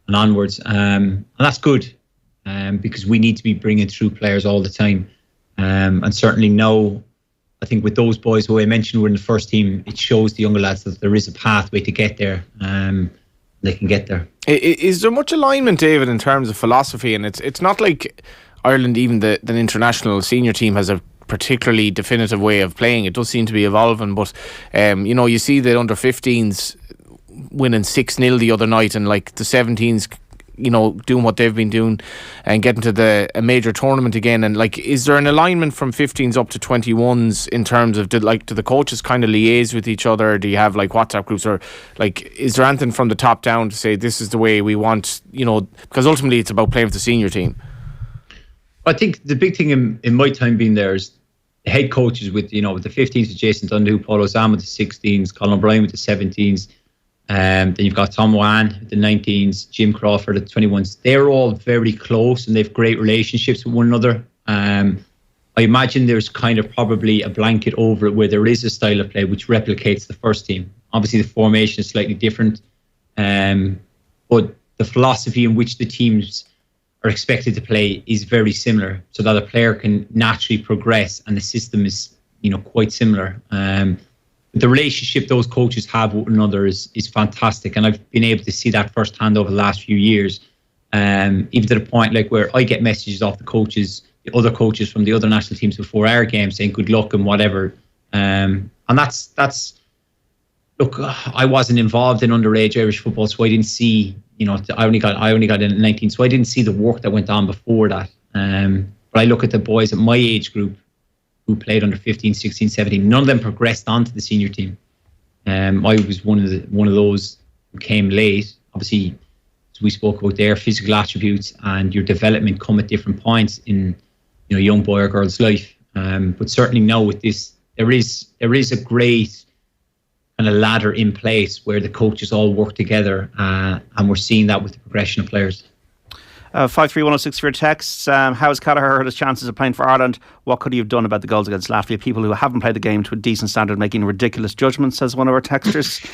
and onwards. And that's good, because we need to be bringing through players all the time. And certainly now, I think with those boys who I mentioned were in the first team, it shows the younger lads that there is a pathway to get there. They can get there. Is there much alignment, David, in terms of philosophy? And it's not like Ireland, even the international senior team, has a particularly definitive way of playing. It does seem to be evolving, but you know, you see the under 15s winning 6-0 the other night, and like the 17s, you know, doing what they've been doing and getting to a major tournament again. And like, is there an alignment from 15s up to 21s in terms of do the coaches kind of liaise with each other? Do you have like WhatsApp groups, or like, is there anything from the top down to say this is the way we want, you know, because ultimately it's about playing with the senior team? I think the big thing in my time being there is the head coaches with, you know, with the 15s, with Jason Dundu, Paul Ozam with the 16s, Colin O'Brien with the 17s. Then you've got Tom Wan with the 19s, Jim Crawford at the 21s. They're all very close and they have great relationships with one another. I imagine there's kind of probably a blanket over it where there is a style of play which replicates the first team. Obviously the formation is slightly different, but the philosophy in which the teams are expected to play is very similar, so that a player can naturally progress, and the system is, you know, quite similar. The relationship those coaches have with one another is fantastic, and I've been able to see that firsthand over the last few years. Even to the point like where I get messages off the coaches, the other coaches from the other national teams before our game, saying good luck and whatever. And that's look, I wasn't involved in underage Irish football, so I didn't see, you know, I only got in at 19, so I didn't see the work that went on before that. But I look at the boys at my age group who played under 15, 16, 17. None of them progressed onto the senior team. I was one of those who came late. Obviously, as we spoke about there, physical attributes and your development come at different points in, you know, a young boy or girl's life. But certainly now with this, there is a great kind of ladder in place where the coaches all work together, and we're seeing that with the progression of players. 53106 for your texts. How has Callagher hurt his chances of playing for Ireland? What could he have done about the goals against Latvia? People who haven't played the game to a decent standard making ridiculous judgments, says one of our texters.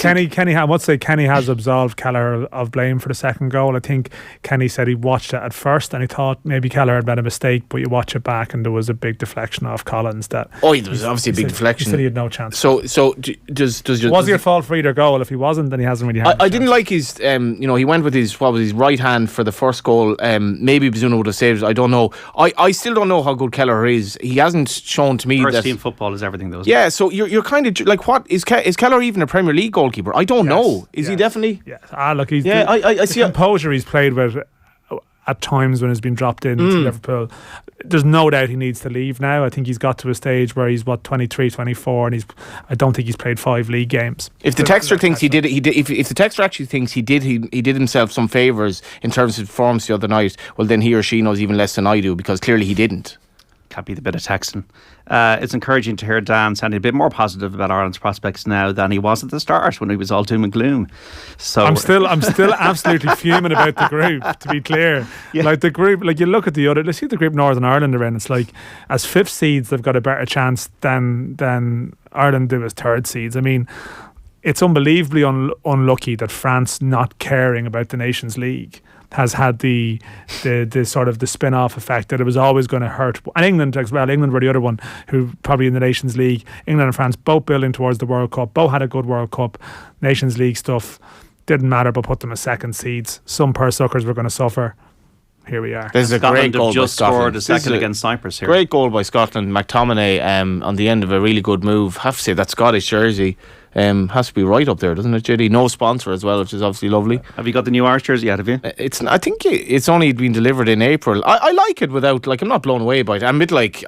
Kenny has absolved Callagher of blame for the second goal. I think Kenny said he watched it at first and he thought maybe Callagher had made a mistake, but you watch it back and there was a big deflection off Collins. There was obviously a big deflection. He said he had no chance. So was it your fault for either goal? If he wasn't, then he hasn't really had I didn't like his you know, he went with his right hand for the first goal. Maybe Bazunu would have saved it. I don't know. I still don't know how good Callagher Kelleher is. He hasn't shown to me First that team football is everything, though. Yeah, so you're kind of like, what is Kelleher even a Premier League goalkeeper? I don't know. Is he definitely? Yeah. Look, he's I see the composure he's played with at times when he's been dropped into Liverpool. There's no doubt he needs to leave now. I think he's got to a stage where he's 23, 24, and I don't think he's played 5 league games. If the texter thinks he did, if the texter actually thinks he did himself some favours in terms of performance the other night, well then he or she knows even less than I do, because clearly he didn't. Can't be the bit of texting. It's encouraging to hear Dan sounding a bit more positive about Ireland's prospects now than he was at the start when he was all doom and gloom. So I'm still absolutely fuming about the group, to be clear. Yeah. Like the group, like you look at let's see the group Northern Ireland are in. It's like as 5th seeds they've got a better chance than Ireland do as 3rd seeds. I mean, it's unbelievably unlucky that France not caring about the Nations League has had the sort of the spin-off effect that it was always going to hurt. And England as well. England were the other one who probably in the Nations League. England and France both building towards the World Cup. Both had a good World Cup. Nations League stuff didn't matter, but put them as 2nd seeds. Some poor suckers were going to suffer. Here we are. There's a great goal just by Scotland. Scored a second against Cyprus here. Great goal by Scotland. McTominay on the end of a really good move. Have to say that Scottish jersey has to be right up there, doesn't it, JD? No sponsor as well, which is obviously lovely. Have you got the new Irish jersey yet, have you? I think it's only been delivered in April. I like it without, like, I'm not blown away by it. I'm a bit like,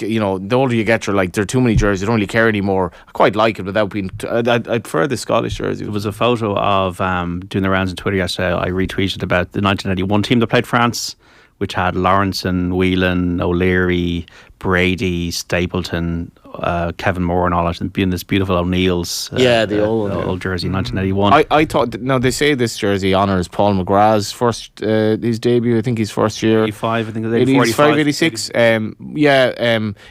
you know, the older you get, you're like, there are too many jerseys, I don't really care anymore. I quite like it without being, I prefer the Scottish jersey. There was a photo of doing the rounds on Twitter yesterday. I retweeted about the 1981 team that played France, which had Lawrenson, Whelan, O'Leary, Brady, Stapleton, Kevin Moore and all that, and being this beautiful O'Neill's the old jersey 1981. I thought, now they say this jersey honours Paul McGrath's first his debut. I think his first year 85, I think it was 85, 86.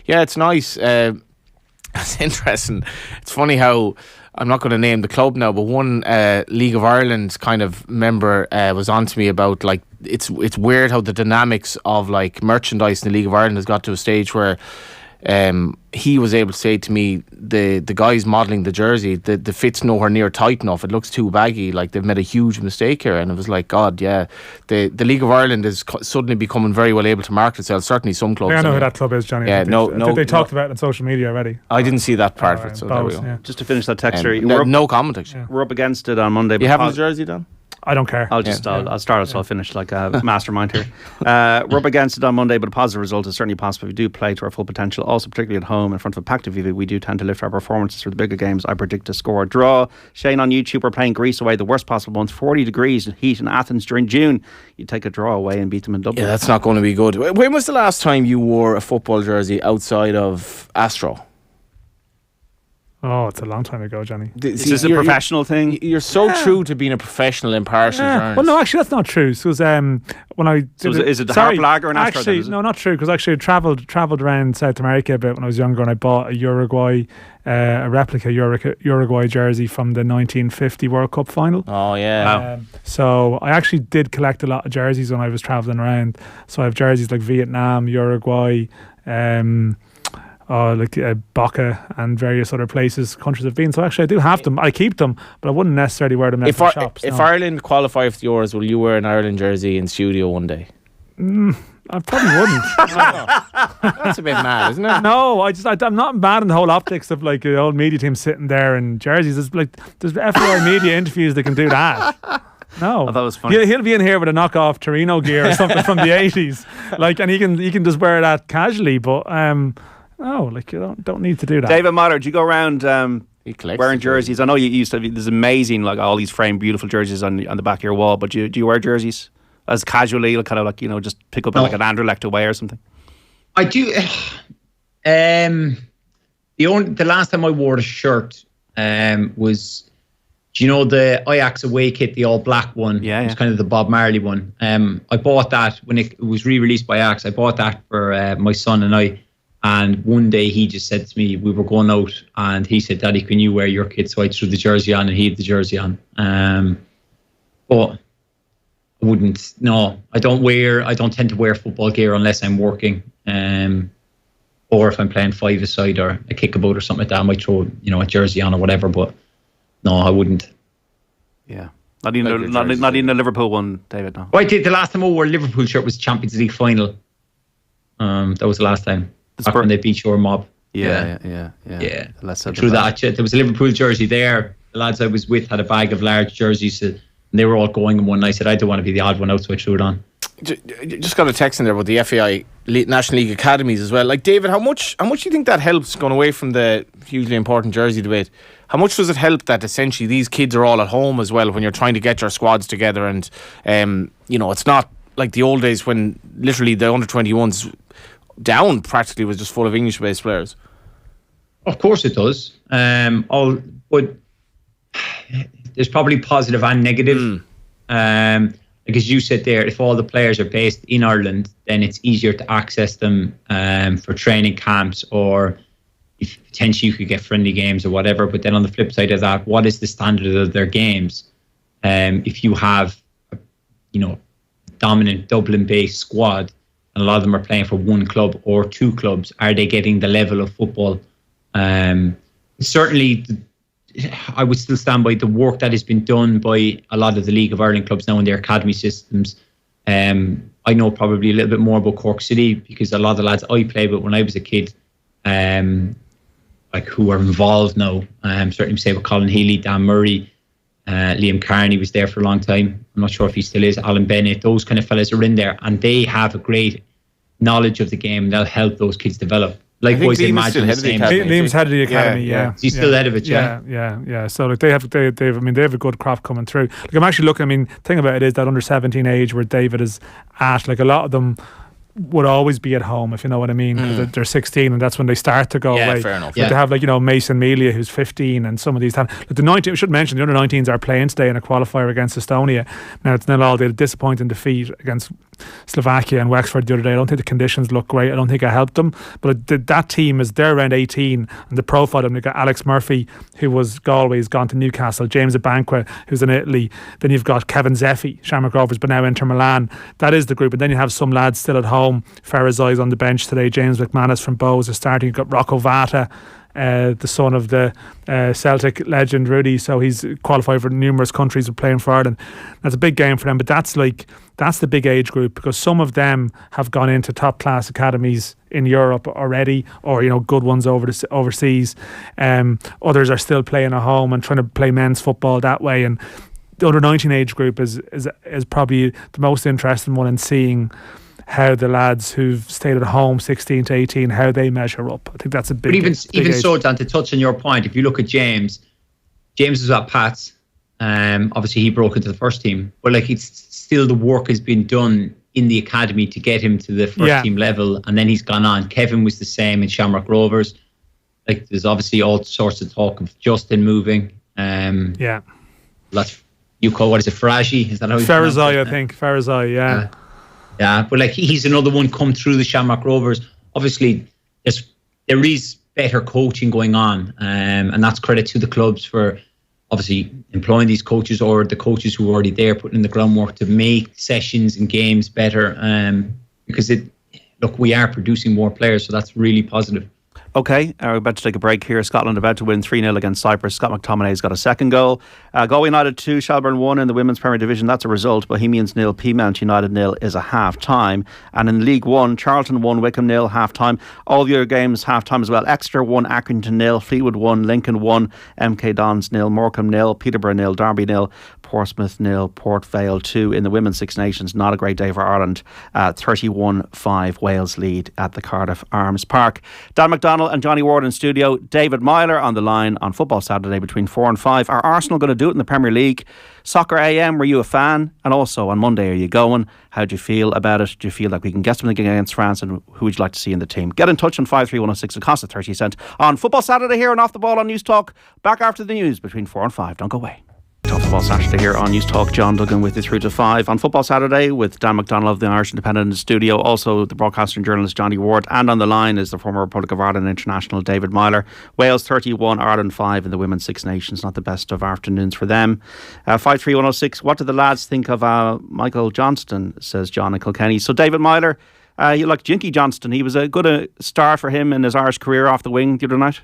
It's nice. It's interesting. It's funny how, I'm not going to name the club now, but one League of Ireland kind of member was on to me about, like, it's weird how the dynamics of, like, merchandise in the League of Ireland has got to a stage where he was able to say to me, the guys modelling the jersey, the fit's nowhere near tight enough, it looks too baggy, like they've made a huge mistake here. And it was like, God, yeah, the League of Ireland is suddenly becoming very well able to market itself. Certainly some clubs. I know who that club is, Johnny. Yeah, they talked about it on social media already. I didn't see that part of it, so there we go. Yeah. Just to finish that texture, no comment actually. We're up against it on Monday. You have the jersey, Dan? I don't care. I'll start it so I'll finish like a mastermind here. We're up against it on Monday, but a positive result is certainly possible. We do play to our full potential. Also, particularly at home in front of a packed TV, we do tend to lift our performances for the bigger games. I predict a score draw. Shane on YouTube, we're playing Greece away, the worst possible month, 40 degrees heat in Athens during June. You take a draw away and beat them in Dublin. Yeah, that's not going to be good. When was the last time you wore a football jersey outside of Astro? Oh, it's a long time ago, Johnny. Is this a professional thing? You're so true to being a professional impartial journalist. Well, no, actually, that's not true. So, is it the Harp Lager and Astro? Actually, no, not true. Because actually, I travelled around South America a bit when I was younger, and I bought a replica Uruguay jersey from the 1950 World Cup final. Oh yeah. So I actually did collect a lot of jerseys when I was travelling around. So I have jerseys like Vietnam, Uruguay, Boca and various other countries have been. So actually I do have them. I keep them, but I wouldn't necessarily wear them in shops. If Ireland qualify for the Euros, will you wear an Ireland jersey in studio one day? I probably wouldn't. That's a bit mad, isn't it? No, I'm not mad in the whole optics of like the old media team sitting there in jerseys. There's FBI media interviews that can do that. No, I thought it was funny. He'll be in here with a knockoff Torino gear or something from the 80s, like, and he can just wear that casually. But no, like, you don't need to do that. David Meyler, do you go around wearing jerseys? I know you used to. There's amazing, like, all these framed beautiful jerseys on the back of your wall. But do you wear jerseys as casually, kind of like, you know, just pick up like an Anderlecht away or something? I do. The last time I wore a shirt was, do you know the Ajax away kit, the all black one? Yeah, it was kind of the Bob Marley one. I bought that when it was re-released by Ajax. I bought that for my son and I. And one day he just said to me, we were going out, and he said, "Daddy, can you wear your kit?" So I threw the jersey on, and he had the jersey on. But I wouldn't. No, I don't tend to wear football gear unless I'm working, or if I'm playing five-a-side or a kickabout or something like that. I might throw, a jersey on or whatever. But no, I wouldn't. Yeah. Not even a Liverpool one, David. No. Well, I did. The last time I wore a Liverpool shirt was Champions League final. That was the last time. Back when they beat your mob. Yeah. Let's through that. There was a Liverpool jersey there. The lads I was with had a bag of large jerseys, and they were all going in one. And I said I don't want to be the odd one out, so I threw it on. Just got a text in there about the FAI National League Academies as well. Like, David, how much do you think that helps, going away from the hugely important jersey debate? How much does it help that essentially these kids are all at home as well when you're trying to get your squads together? And it's not like the old days when literally the under-21s down practically was just full of English-based players. Of course it does. But there's probably positive and negative. Because you said there, if all the players are based in Ireland, then it's easier to access them for training camps, or if potentially you could get friendly games or whatever. But then on the flip side of that, what is the standard of their games? If you have, dominant Dublin-based squad, and a lot of them are playing for one club or two clubs, are they getting the level of football? Certainly, I would still stand by the work that has been done by a lot of the League of Ireland clubs now in their academy systems. I know probably a little bit more about Cork City because a lot of the lads I played with when I was a kid, who are involved now, certainly say with Colin Healy, Dan Murray, Liam Carney was there for a long time. I'm not sure if he still is. Alan Bennett, those kind of fellas are in there, and they have a great knowledge of the game, and they'll help those kids develop. Likewise, imagine the same. Liam's head of the academy, yeah. He's still ahead of it, yeah. So like they have a good crop coming through. Like I'm actually looking. Thing about it is that under 17 age where David is at, like a lot of them would always be at home, if you know what I mean. They're 16 and that's when they start to go away. Fair enough. But they have Mason Melia who's 15 and some of these have the 19. We should mention the under 19s are playing today in a qualifier against Estonia. Now it's nil all. They had a disappointing defeat against Slovakia and Wexford the other day. I don't think the conditions look great. I don't think it helped them. But that team they're around 18 and the profile of them. You've got Alex Murphy, who was Galway, has gone to Newcastle. James Abanqua, who's in Italy. Then you've got Kevin Zeffi, Shamrock Rovers, but now Inter Milan. That is the group. And then you have some lads still at home. Farazai's on the bench today. James McManus from Bows is starting. You've got Rocco Vata, the son of the Celtic legend Rudy, so he's qualified for numerous countries and playing for Ireland. That's a big game for them, but that's the big age group because some of them have gone into top class academies in Europe already, or good ones overseas. Others are still playing at home and trying to play men's football that way. And the under 19 age group is probably the most interesting one in seeing how the lads who've stayed at home 16 to 18, how they measure up. I think that's a big. But even so, Dan, to touch on your point, if you look at James was at Pats. Obviously he broke into the first team, but it's still the work has been done in the academy to get him to the first team level, and then he's gone on. Kevin was the same in Shamrock Rovers. There's obviously all sorts of talk of Justin moving. That's you call what is it, Faraji? Is that how? Farazai, I think. Farazai, yeah. Yeah, but he's another one come through the Shamrock Rovers. Obviously, there is better coaching going on, and that's credit to the clubs for obviously employing these coaches or the coaches who are already there, putting in the groundwork to make sessions and games better. Because we are producing more players, so that's really positive. Okay, we're about to take a break here. Scotland about to win 3-0 against Cyprus. Scott McTominay's got a second goal. Galway United 2, Shelbourne 1 in the Women's Premier Division. That's a result. Bohemians 0, Peamount United 0 is a half-time. And in League 1, Charlton 1, Wickham 0, half-time. All the other games half-time as well. Exeter 1, Accrington 0, Fleetwood 1, Lincoln 1, MK Dons 0, Morecambe 0, Peterborough 0, Derby 0, Portsmouth 0, Port Vale 2 in the Women's Six Nations. Not a great day for Ireland. 31-5 Wales lead at the Cardiff Arms Park. Dan McDonnell and Johnny Ward in studio. David Meyler on the line on Football Saturday between 4 and 5. Are Arsenal going to do it in the Premier League? Soccer AM, were you a fan? And also on Monday, are you going? How do you feel about it? Do you feel like we can get something against France? And who would you like to see in the team? Get in touch on 53106. It costs 30 cents on Football Saturday here and Off the Ball on News Talk. Back after the news between 4 and 5. Don't go away. Football Saturday here on News Talk. John Duggan with you through to 5 on Football Saturday with Dan McDonnell of the Irish Independent in the studio, also the broadcaster and journalist Johnny Ward, and on the line is the former Republic of Ireland international David Meyler. Wales 31, Ireland 5 in the Women's Six Nations. Not the best of afternoons for them. 53106. What do the lads think of Michael Johnston, says John in Kilkenny. So David Meyler, you like Jinky Johnston. He was a good start for him in his Irish career off the wing the other night.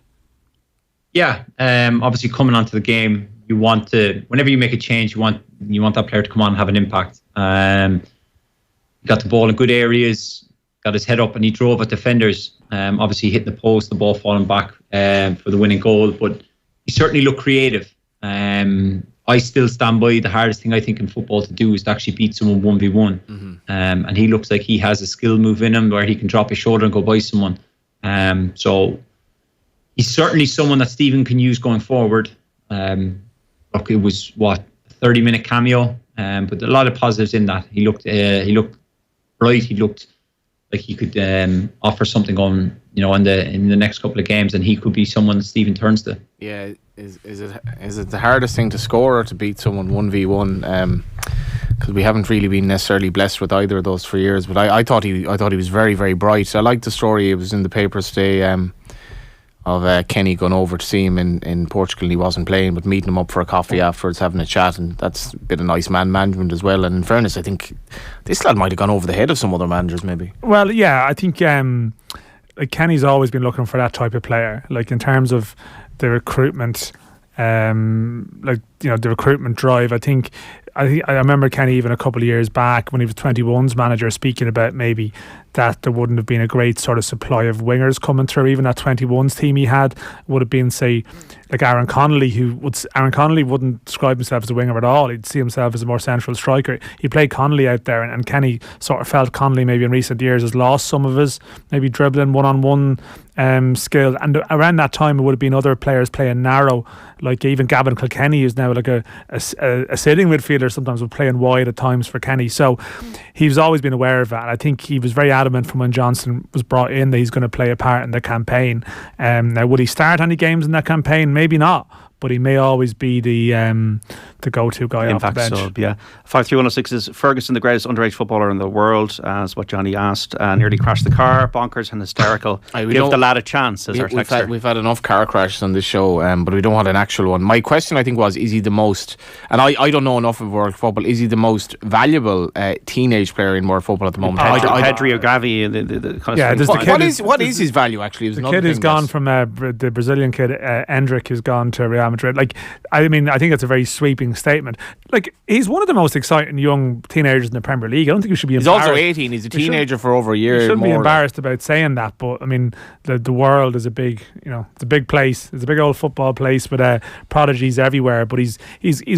Yeah, obviously coming onto the game, you want to, whenever you make a change, you want that player to come on and have an impact. He got the ball in good areas, got his head up and he drove at defenders. Obviously hitting the post, the ball falling back for the winning goal, but he certainly looked creative. I still stand by the hardest thing I think in football to do is to actually beat someone 1v1. And he looks like he has a skill move in him where he can drop his shoulder and go by someone. So he's certainly someone that Stephen can use going forward. Look, it was a 30-minute cameo, but a lot of positives in that. He looked bright. He looked like he could offer something on, in the next couple of games, and he could be someone that Stephen turns to. Yeah, is it the hardest thing to score or to beat someone 1v1? Because we haven't really been necessarily blessed with either of those for years. But I thought he was very, very bright. I liked the story. It was in the papers today of Kenny going over to see him in Portugal. He wasn't playing, but meeting him up for a coffee afterwards, having a chat, and that's a bit of nice man management as well. And in fairness, I think this lad might have gone over the head of some other managers, maybe. Well, yeah, I think like Kenny's always been looking for that type of player. Like in terms of the recruitment, the recruitment drive. I remember Kenny even a couple of years back when he was 21's manager speaking about maybe that there wouldn't have been a great sort of supply of wingers coming through. Even that 21's team he had would have been, say, like Aaron Connolly, Aaron Connolly wouldn't describe himself as a winger at all. He'd see himself as a more central striker. He played Connolly out there, and Kenny sort of felt Connolly maybe in recent years has lost some of his maybe dribbling one-on-one skill. And around that time it would have been other players playing narrow, like even Gavin Kilkenny, who's now like a sitting midfielder, sometimes was playing wide at times for Kenny. So he's always been aware of that, and I think he was very adamant from when Johnson was brought in that he's going to play a part in the campaign. Now, would he start any games in that campaign? Maybe not, but he may always be the go-to guy off the bench. Sub, yeah. 53106 is Ferguson the greatest underage footballer in the world, as what Johnny asked. Nearly crashed the car, bonkers and hysterical. Give the lad a chance, as our texter. We've had enough car crashes on this show, but we don't want an actual one. My question, I think, was, is he the most, and I don't know enough of world football, is he the most valuable teenage player in world football at the moment? Pedri or Gavi, what is his value, actually? The kid who's gone from the Brazilian kid, Endrick, who's gone to Real Madrid. Like, I mean, I think it's a very sweeping statement. Like, he's one of the most exciting young teenagers in the Premier League. I don't think we should be embarrassed. He's also 18. He's a teenager for over a year. We shouldn't be embarrassed about saying that, but I mean, the world is a big, it's a big place. It's a big old football place with prodigies everywhere. But he's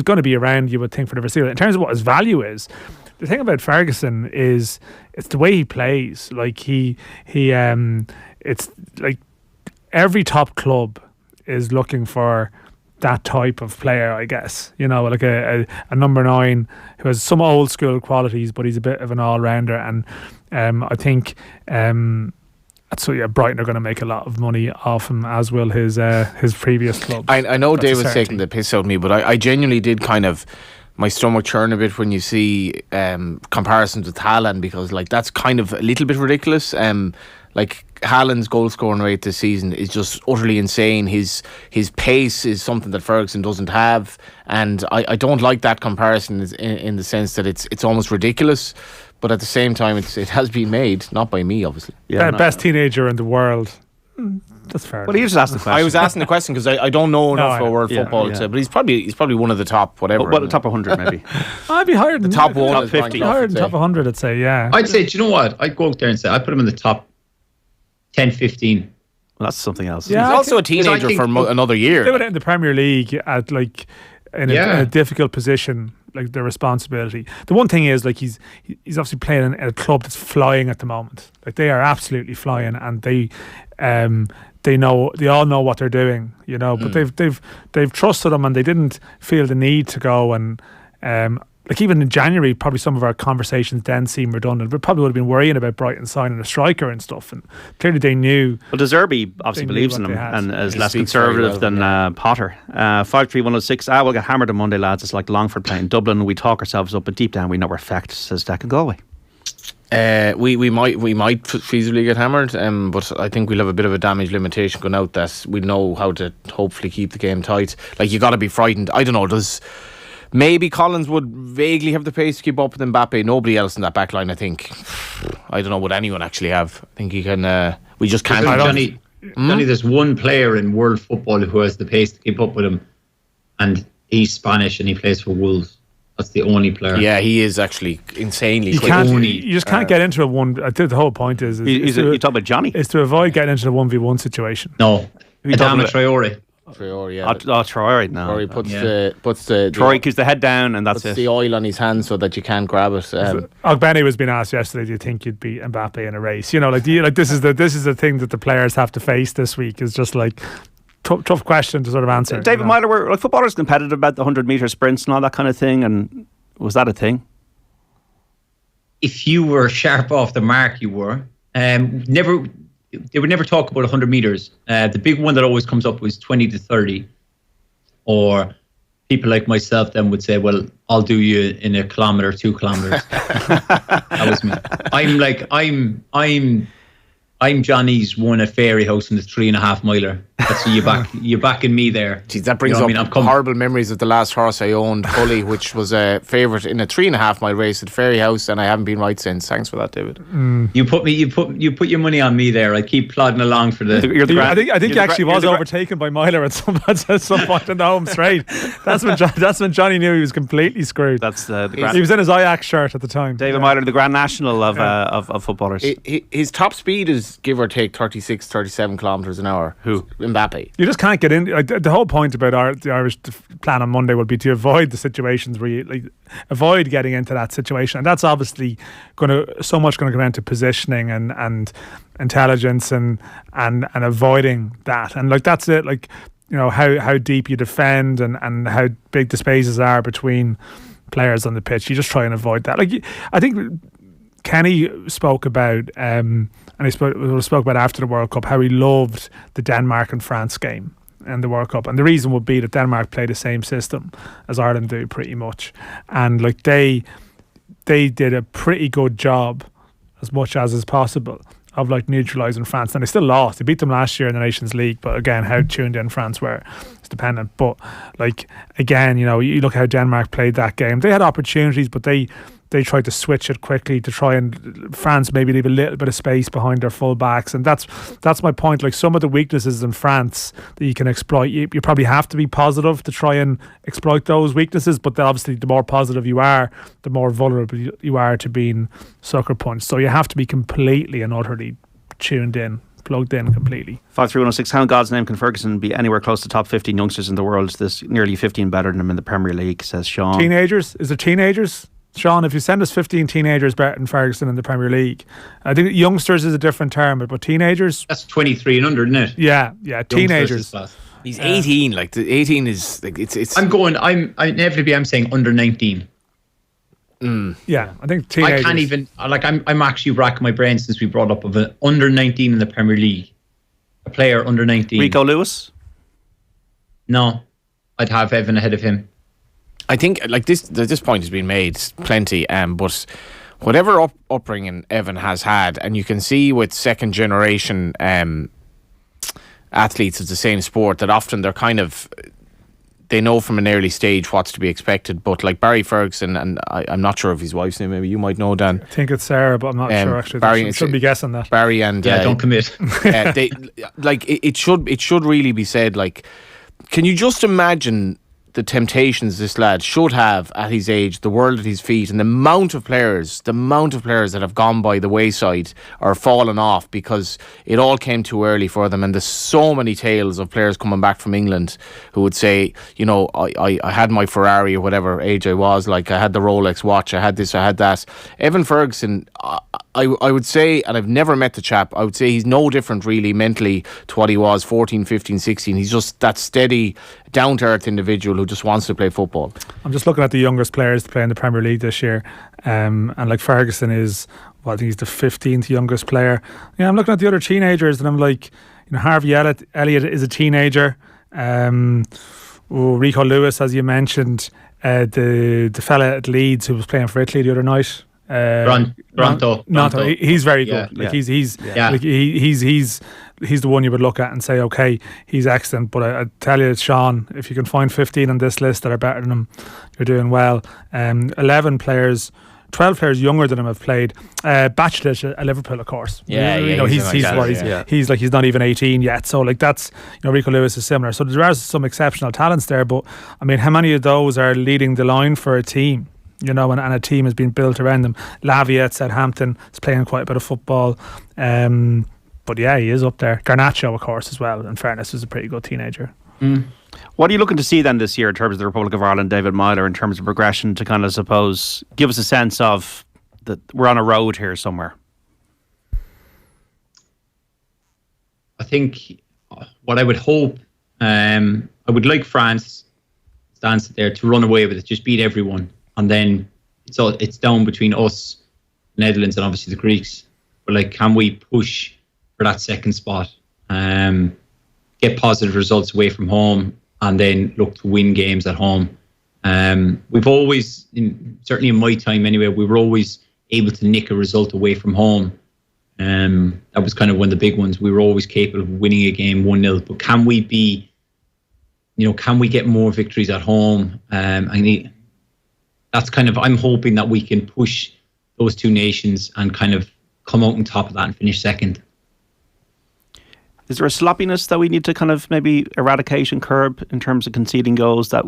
going to be around, you would think, for the foreseeable. In terms of what his value is, the thing about Ferguson is it's the way he plays. Like it's like every top club is looking for that type of player, I guess. Like a number 9 who has some old school qualities, but he's a bit of an all-rounder. And I think Brighton are going to make a lot of money off him, as will his previous club. I know David's taking the piss out of me, but I genuinely did kind of, my stomach churn a bit when you see comparisons with Haaland, because like that's kind of a little bit ridiculous. Like Haaland's goal scoring rate this season is just utterly insane. His pace is something that Ferguson doesn't have, and I don't like that comparison in the sense that it's almost ridiculous. But at the same time, it has been made, not by me, obviously. Yeah, best teenager in the world. That's fair. Well, he just asked the question. I was asking the question because I don't know enough about world football, but he's probably one of the top whatever. Well, the top 100 maybe. I'd be higher than the top 1, top 50, higher than top 100. I'd say, yeah. I'd say, do you know what? I'd go out there and say I put him in the top 10, 15. Well, that's something else. Yeah, he's also a teenager for another year. They went in the Premier League at in a difficult position, like the responsibility. The one thing is, like, he's obviously playing in a club that's flying at the moment. Like, they are absolutely flying, and they all know what they're doing, but they've trusted him, and they didn't feel the need to go and like even in January, probably some of our conversations then seemed redundant. We probably would have been worrying about Brighton signing a striker and stuff, and clearly they knew. Well, De Zerbi obviously believes in him and is less conservative than Potter. 53106. We'll get hammered on Monday, lads. It's like Longford playing Dublin. We talk ourselves up, but deep down we know we're fecked, says Declan Galway. We might feasibly get hammered, but I think we'll have a bit of a damage limitation going out that we know how to hopefully keep the game tight. Like, you got to be frightened. I don't know, maybe Collins would vaguely have the pace to keep up with Mbappe. Nobody else in that back line, I think. I don't know, would anyone actually have? I think he can. We just can't. Johnny, there's one player in world football who has the pace to keep up with him, and he's Spanish and he plays for Wolves. That's the only player. Yeah, he is actually insanely You quick. you just can't get into a one. I think the whole point is You talk about Johnny. is to avoid getting into the 1v1 situation. No, Who you talking Adama about? Traore. Traore, yeah. Troy now. Or he puts Yeah. the Troy keeps the head down, and that's puts it. the oil on his hand so that you can't grab it. Ogbeni was being asked yesterday, do you think you'd beat Mbappe in a race? You know, like, this is the thing that the players have to face this week, is just like tough question to sort of answer. David you know? Meyler, were like footballers competitive about the 100-meter sprints and all that kind of thing, and was that a thing? If you were sharp off the mark, you were. They would never talk about 100 meters. The big one that always comes up was 20 to 30. Or people like myself then would say, well, I'll do you in a kilometer, 2 kilometers. That was me. I'm Johnny's won a fairy house in the 3.5 miler. That's you're backing me there. Jeez, that brings You know up what I mean? horrible memories of the last horse I owned, Cully, which was a favourite in a 3.5 mile race at Fairy House, and I haven't been right since. Thanks for that, David. You put your money on me there. I keep plodding along for the. I think he actually was overtaken by Meyler at some point in the home straight. That's when Johnny knew he was completely screwed. That's the Grand, He was in his Ajax shirt at the time. David Meyler, the Grand National of footballers. His top speed is give or take 36, 37 kilometres an hour. Who? Mbappe. You just can't get in. Like, the whole point about the Irish plan on Monday would be to avoid the situations where you avoid getting into that situation, and that's obviously going to come down to positioning and intelligence and avoiding that. And like, that's it. Like, you know, how deep you defend and how big the spaces are between players on the pitch. You just try and avoid that. Like, I think Kenny spoke about and he spoke about after the World Cup how he loved the Denmark and France game in the World Cup, and the reason would be that Denmark play the same system as Ireland do pretty much, and like they did a pretty good job, as much as is possible, of like neutralising France. And they still lost. They beat them last year in the Nations League, but again, how tuned in France were, it's dependent. But like, again, you know, you look how Denmark played that game. They had opportunities, but they tried to switch it quickly to try and France maybe leave a little bit of space behind their full backs, and that's my point. Like, some of the weaknesses in France that you can exploit, you probably have to be positive to try and exploit those weaknesses, but then obviously the more positive you are, the more vulnerable you are to being sucker punched. So you have to be completely and utterly tuned in, plugged in completely. 53106, how in God's name can Ferguson be anywhere close to top 15 youngsters in the world? There's nearly 15 better than him in the Premier League, says Sean. Teenagers? Is there teenagers? Sean, if you send us 15 teenagers better than Ferguson in the Premier League, I think youngsters is a differern term, but teenagers, That's 23 and under, isn't it? yeah, teenagers. He's 18. Like, the 18 is like it's. I'm saying under 19. Yeah, I think teenagers. I can't even I'm actually racking my brain since we brought up of an under 19 in the Premier League. A player under 19. Rico Lewis? No, I'd have Evan ahead of him. I think like this point has been made plenty, but whatever upbringing Evan has had, and you can see with second generation athletes of the same sport that often they're kind of, they know from an early stage what's to be expected. But like Barry Ferguson, and I'm not sure of his wife's name, maybe you might know, Dan. I think it's Sarah, but I'm not sure actually. Barry, Shouldn't be guessing that. Barry and Don't commit. they like it should really be said. Like, can you just imagine the temptations this lad should have at his age, the world at his feet, and the amount of players that have gone by the wayside or fallen off because it all came too early for them. And there's so many tales of players coming back from England who would say, you know, I had my Ferrari or whatever age I was, like I had the Rolex watch, I had this, I had that. Evan Ferguson, I would say, and I've never met the chap, I would say he's no different really mentally to what he was 14, 15, 16. He's just that steady, down-to-earth individual who just wants to play football. I'm just looking at the youngest players to play in the Premier League this year, and like Ferguson is, well, I think he's the 15th youngest player. Yeah, I'm looking at the other teenagers and I'm like, you know, Harvey Elliott is a teenager. Rico Lewis, as you mentioned, the fella at Leeds who was playing for Italy the other night. Ronto. He's very good. Yeah. Like he's the one you would look at and say, okay, he's excellent. But I tell you, Sean, if you can find 15 on this list that are better than him, you're doing well. 11 players 12 players younger than him have played. Bachelor at Liverpool, of course. He's not even 18 yet. So like that's, Rico Lewis is similar. So there are some exceptional talents there, but I mean, how many of those are leading the line for a team? And a team has been built around them. Lavia at Southampton is playing quite a bit of football. But yeah, he is up there. Garnacho, of course, as well. In fairness, is a pretty good teenager. What are you looking to see then this year in terms of the Republic of Ireland, David Meyler, in terms of progression to kind of, suppose, give us a sense of that we're on a road here somewhere? I think what I would hope, I would like France stands there to run away with it, just beat everyone, and then it's down between us, Netherlands, and obviously the Greeks. But like, can we push for that second spot? Get positive results away from home, and then look to win games at home. We've always, certainly in my time anyway, we were always able to nick a result away from home. That was kind of one of the big ones. We were always capable of winning a game 1-0. But can we get more victories at home? That's kind of, I'm hoping that we can push those two nations and kind of come out on top of that and finish second. Is there a sloppiness that we need to kind of maybe eradicate and curb in terms of conceding goals that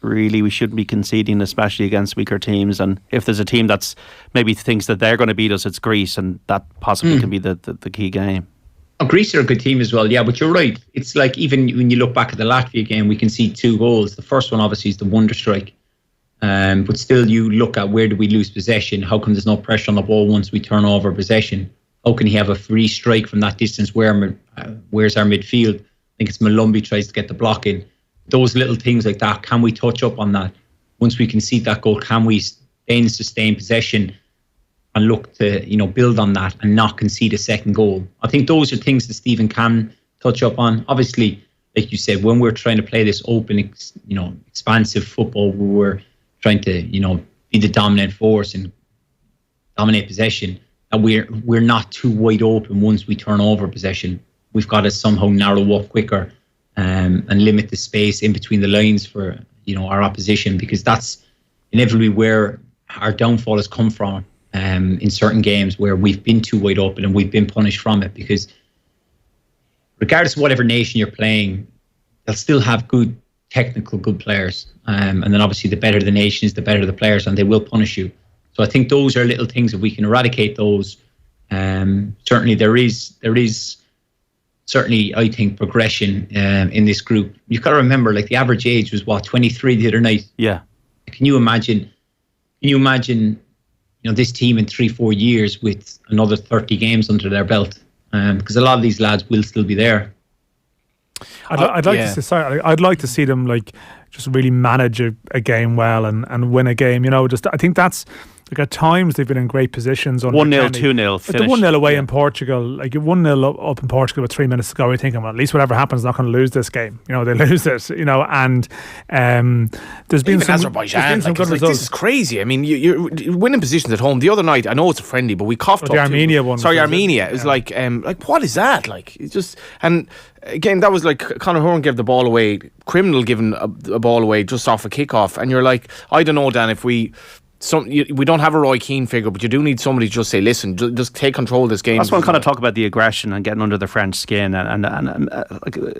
really we shouldn't be conceding, especially against weaker teams? And if there's a team that's maybe thinks that they're going to beat us, it's Greece, and that possibly can be the key game. Oh, Greece are a good team as well, yeah, but you're right. It's like, even when you look back at the Latvia game, we can see 2 goals. The first one obviously is the wonder strike. But still, you look at, where do we lose possession? How come there's no pressure on the ball once we turn over possession? How can he have a free strike from that distance? Where's our midfield? I think it's Malumbi tries to get the block in. Those little things like that, can we touch up on that? Once we concede that goal, can we then sustain possession and look to, build on that and not concede a second goal? I think those are things that Stephen can touch up on. Obviously, like you said, when we're trying to play this open, expansive football, where we're trying to, be the dominant force and dominate possession, and we're not too wide open once we turn over possession. We've got to somehow narrow up quicker and limit the space in between the lines for our opposition, because that's inevitably where our downfall has come from in certain games where we've been too wide open and we've been punished from it. Because regardless of whatever nation you're playing, they'll still have good players, and then obviously the better the nation is, the better the players, and they will punish you. So I think those are little things. If we can eradicate those, certainly there is certainly, I think, progression in this group. You've got to remember, like, the average age was 23 the other night. Yeah. Can you imagine? This team in 3-4 years with another 30 games under their belt? Because a lot of these lads will still be there. I'd like to see them just really manage a game well and win a game. I think that's, at times they've been in great positions. 1-0, 2-0 finish. The 1-0 away in Portugal, 1-0 up in Portugal with 3 minutes to go, you're thinking, well, at least whatever happens, they're not going to lose this game. They lose it. And there's been some good results. This is crazy. I mean, you're winning positions at home. The other night, I know it's a friendly, but we coughed up the Armenia one. Sorry, Armenia. It was like what is that? It's just, and again, that was like Conor Horan gave the ball away, criminal giving a ball away just off a kickoff, and you're like, I don't know, Dan, if we don't have a Roy Keane figure, but you do need somebody to just say, listen, just take control of this game. That's why I'm kind of talk about the aggression and getting under the French skin, and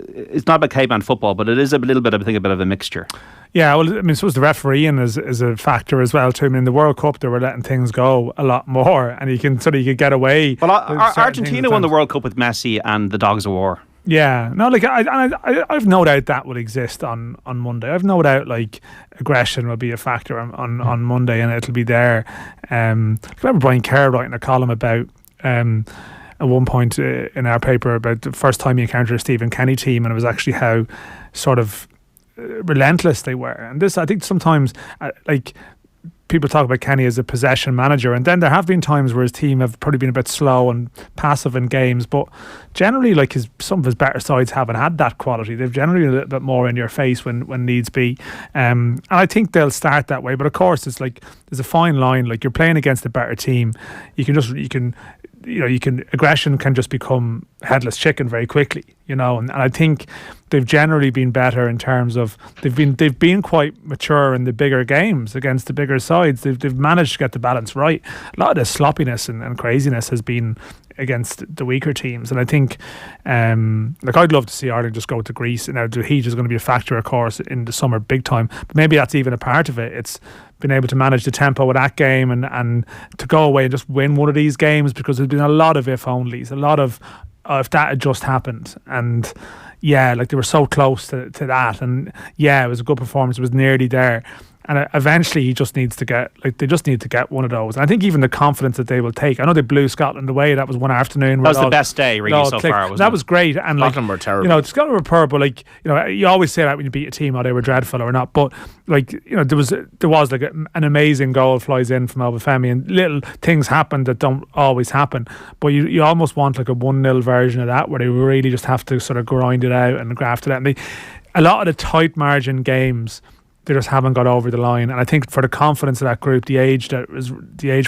it's not about caveman football, but it is a little bit, I think, a bit of a mixture. Yeah, well, I mean, I suppose the refereeing is a factor as well too. I mean, in the World Cup, they were letting things go a lot more, and you could get away. Well, Argentina won the World Cup with Messi and the Dogs of War. Yeah, no, I've no doubt that will exist on Monday. I've no doubt aggression will be a factor on Monday, and it'll be there. I remember Brian Kerr writing a column about at one point in our paper about the first time he encountered a Stephen Kenny team, and it was actually how sort of relentless they were. And this, I think, sometimes people talk about Kenny as a possession manager, and then there have been times where his team have probably been a bit slow and passive in games, but generally some of his better sides haven't had that quality. They've generally a little bit more in your face when needs be, and I think they'll start that way. But of course, it's there's a fine line. You're playing against a better team, you can aggression can just become headless chicken very quickly, and I think they've generally been better in terms of they've been quite mature in the bigger games against the bigger sides. They've managed to get the balance right. A lot of the sloppiness and craziness has been against the weaker teams, and I think I'd love to see Ireland just go to Greece. Now the heat is going to be a factor, of course, in the summer big time, but maybe that's even a part of it. It's been able to manage the tempo of that game and to go away and just win one of these games, because there's been a lot of if-onlys, a lot of if that had just happened, and they were so close to that, and it was a good performance, it was nearly there. And eventually he just needs to get, they just need to get one of those. And I think even the confidence that they will take. I know they blew Scotland away. That was one afternoon. That was the best day, really, so far, wasn't it? That was great. And Scotland were terrible. Scotland were poor, but you always say that when you beat a team, they were dreadful or not. But there was an amazing goal flies in from Obafemi, and little things happen that don't always happen. But you almost want a 1-0 version of that, where they really just have to sort of grind it out and graft it out. And a lot of the tight margin games, they just haven't got over the line. And I think for the confidence of that group, the age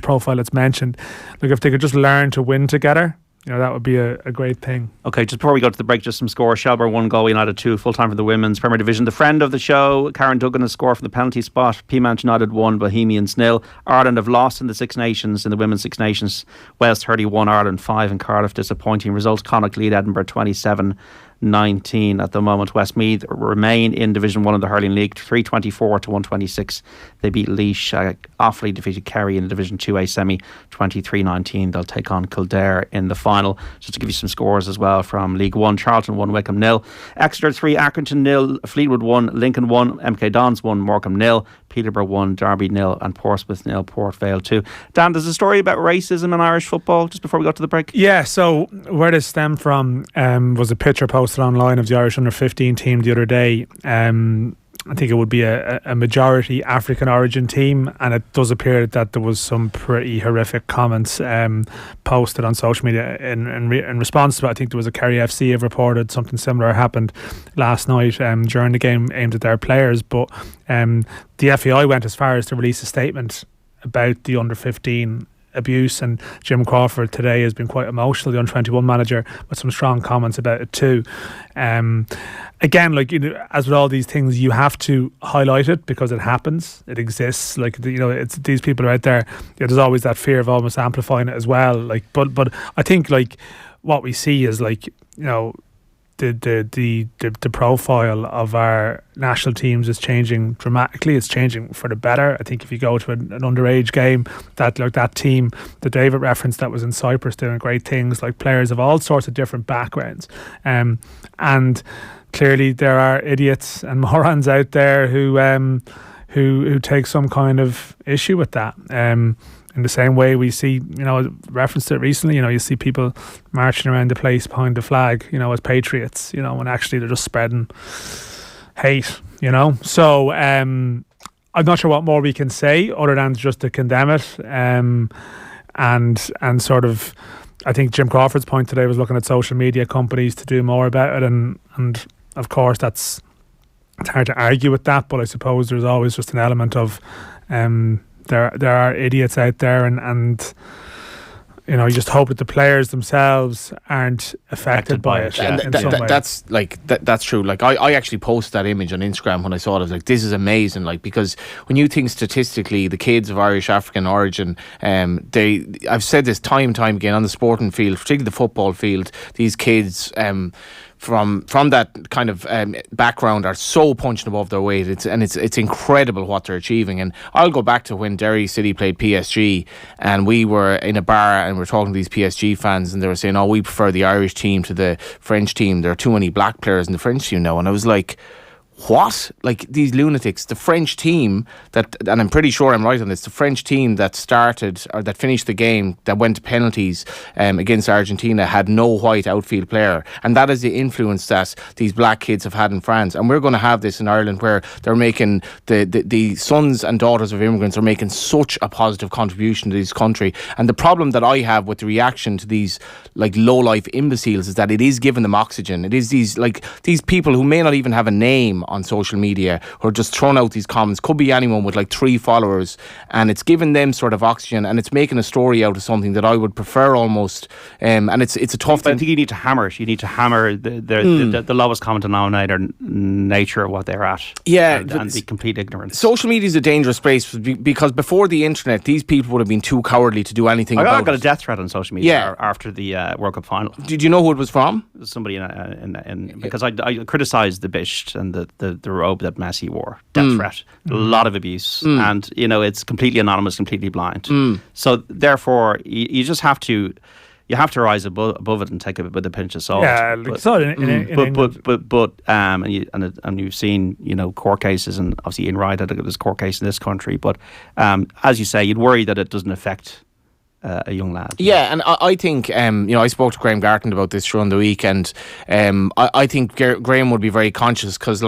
profile that's mentioned, if they could just learn to win together, that would be a great thing. Okay, just before we go to the break, just some scores. Shelbourne 1, Galway United 2, full time for the Women's Premier Division. The friend of the show, Karen Duggan, has scored from the penalty spot. Peamount United 1, Bohemians 0. Ireland have lost in the Six Nations, in the Women's Six Nations. Wales 31, Ireland 5 in Cardiff. Disappointing results. Connacht lead Edinburgh 27-19 at the moment. Westmeath remain in Division 1 of the Hurling League, 324 to 126. They beat Laois. Offaly defeated Kerry in the Division 2A semi, 23-19. They'll take on Kildare in the final. Just to give you some scores as well from League 1. Charlton 1, Wickham 0. Exeter 3, Accrington 0. Fleetwood 1, Lincoln 1. MK Dons 1, Morecambe 0. Peterborough 1, Derby 0. And Portsmouth 0, Port Vale 2. Dan, there's a story about racism in Irish football just before we go to the break. Yeah, so where this stemmed from was a picture posted online of the Irish under-15 team the other day. I think it would be a majority African origin team, and it does appear that there was some pretty horrific comments posted on social media in response to it. I think there was a Kerry FC have reported something similar happened last night during the game aimed at their players, but the FAI went as far as to release a statement about the under-15 abuse, and Jim Crawford today has been quite emotional, the under-21 manager, with some strong comments about it too. Again, as with all these things, you have to highlight it because it happens, it exists. It's these people are out there. There's always that fear of almost amplifying it as well. But I think what we see is the profile of our national teams is changing dramatically. It's changing for the better. I think if you go to an underage game, that team that David referenced that was in Cyprus doing great things, players of all sorts of different backgrounds, and clearly there are idiots and morons out there who take some kind of issue with that. In the same way we see, referenced it recently, you see people marching around the place behind the flag, as patriots, when actually they're just spreading hate, So I'm not sure what more we can say other than just to condemn it. And sort of, I think Jim Crawford's point today was looking at social media companies to do more about it. And of course, it's hard to argue with that, but I suppose there's always just an element of... There are idiots out there, and you just hope that the players themselves aren't affected by it. That's true. I actually posted that image on Instagram when I saw it. I was like, this is amazing. Because when you think statistically, the kids of Irish African origin, I've said this time and time again on the sporting field, particularly the football field, these kids from that kind of background are so punching above their weight. It's incredible what they're achieving. And I'll go back to when Derry City played PSG, and we were in a bar and we're talking to these PSG fans, and they were saying, we prefer the Irish team to the French team. There are too many black players in the French team now. And I was like, what? These lunatics, the French team and I'm pretty sure I'm right on this, the French team that started or that finished the game, that went to penalties against Argentina, had no white outfield player, and that is the influence that these black kids have had in France. And we're going to have this in Ireland, where they're making the sons and daughters of immigrants are making such a positive contribution to this country. And the problem that I have with the reaction to these low life imbeciles is that it is giving them oxygen. It is these people who may not even have a name on social media who are just throwing out these comments. Could be anyone with like 3 followers, and it's giving them sort of oxygen, and it's making a story out of something that I would prefer almost. And it's a tough thing. I think you need to hammer it. You need to hammer the lowest common denominator nature of what they're at. Yeah, and the complete ignorance. Social media is a dangerous space because before the internet, these people would have been too cowardly to do anything about it. I got a death threat on social media after the World Cup final. Did you know who it was from? Somebody in because I criticised the bisht and the robe that Messi wore. Death threat, a lot of abuse, and it's completely anonymous, completely blind. So therefore, you just have to. You have to rise above it and take it with a pinch of salt. Yeah, and you've seen court cases, and obviously Ian Wright had this court case in this country. But as you say, you'd worry that it doesn't affect a young lad. Yeah, and I think I spoke to Graham Garton about this during the week, and I think Graham would be very conscious because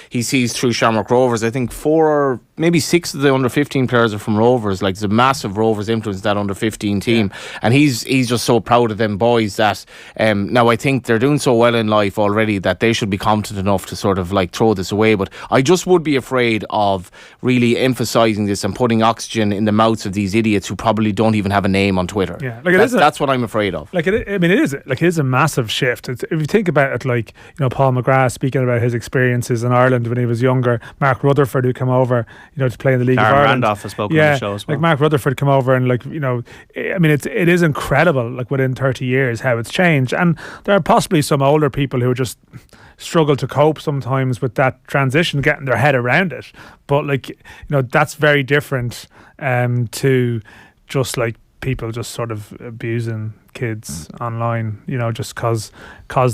he sees through Shamrock Rovers. I think 4 or maybe 6 of the under 15 players are from Rovers. There's a massive Rovers influence that under 15 team, and he's just so proud of them boys that now I think they're doing so well in life already that they should be competent enough to sort of throw this away. But I just would be afraid of really emphasising this and putting oxygen in the mouths of these idiots who probably don't even have a name on Twitter. Yeah, that's what I'm afraid of. It is a massive shift. If you think about it, Paul McGrath speaking about his experiences in Ireland when he was younger, Mark Rutherford who came over, to play in the League of Ireland. Randolph has spoken on the show as well. Mark Rutherford come over and it is incredible within 30 years how it's changed, and there are possibly some older people who just struggle to cope sometimes with that transition, getting their head around it. But that's very different to just people just sort of abusing kids online, just cause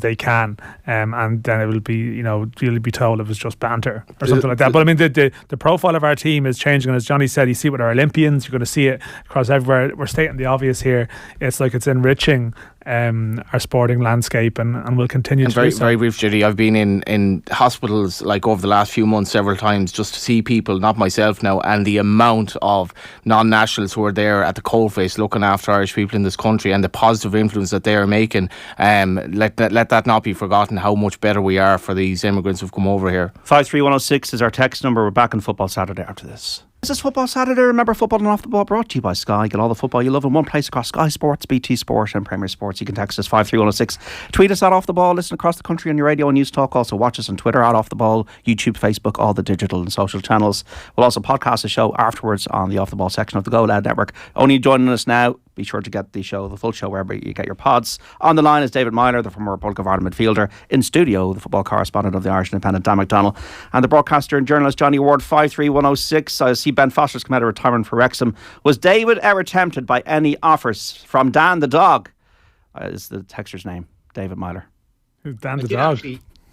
they can, and then it will be, you'll be told it was just banter or something like that. But I mean, the profile of our team is changing, and as Johnny said, you see it with our Olympians. You're going to see it across everywhere. We're stating the obvious here. It's it's enriching our sporting landscape, and will continue to very, do so. very brief, Judy. I've been in hospitals over the last few months several times just to see people, not myself now, and the amount of non-nationals who are there at the coalface looking after Irish people in this country, and the positive influence that they are making. Let that not be forgotten, how much better we are for these immigrants who've come over here. 53106 is our text number. We're back on Football Saturday after this. This is Football Saturday. Remember, football and off the ball brought to you by Sky. Get all the football you love in one place across Sky Sports, BT Sport and Premier Sports. You can text us 53106. Tweet us at Off the Ball. Listen across the country on your radio and news talk. Also watch us on Twitter at Off the Ball, YouTube, Facebook, all the digital and social channels. We'll also podcast the show afterwards on the Off the Ball section of the Go Loud Network. Only joining us now, be sure to get the full show wherever you get your pods. On the line is David Meyler, the former Republic of Ireland midfielder. In studio, the football correspondent of the Irish Independent, Dan McDonnell, and the broadcaster and journalist Johnny Ward. 53106. I see Ben Foster's come out of retirement for Wrexham. Was David ever tempted by any offers from Dan the dog? Is the texter's name David Meyler? Who's Dan the dog?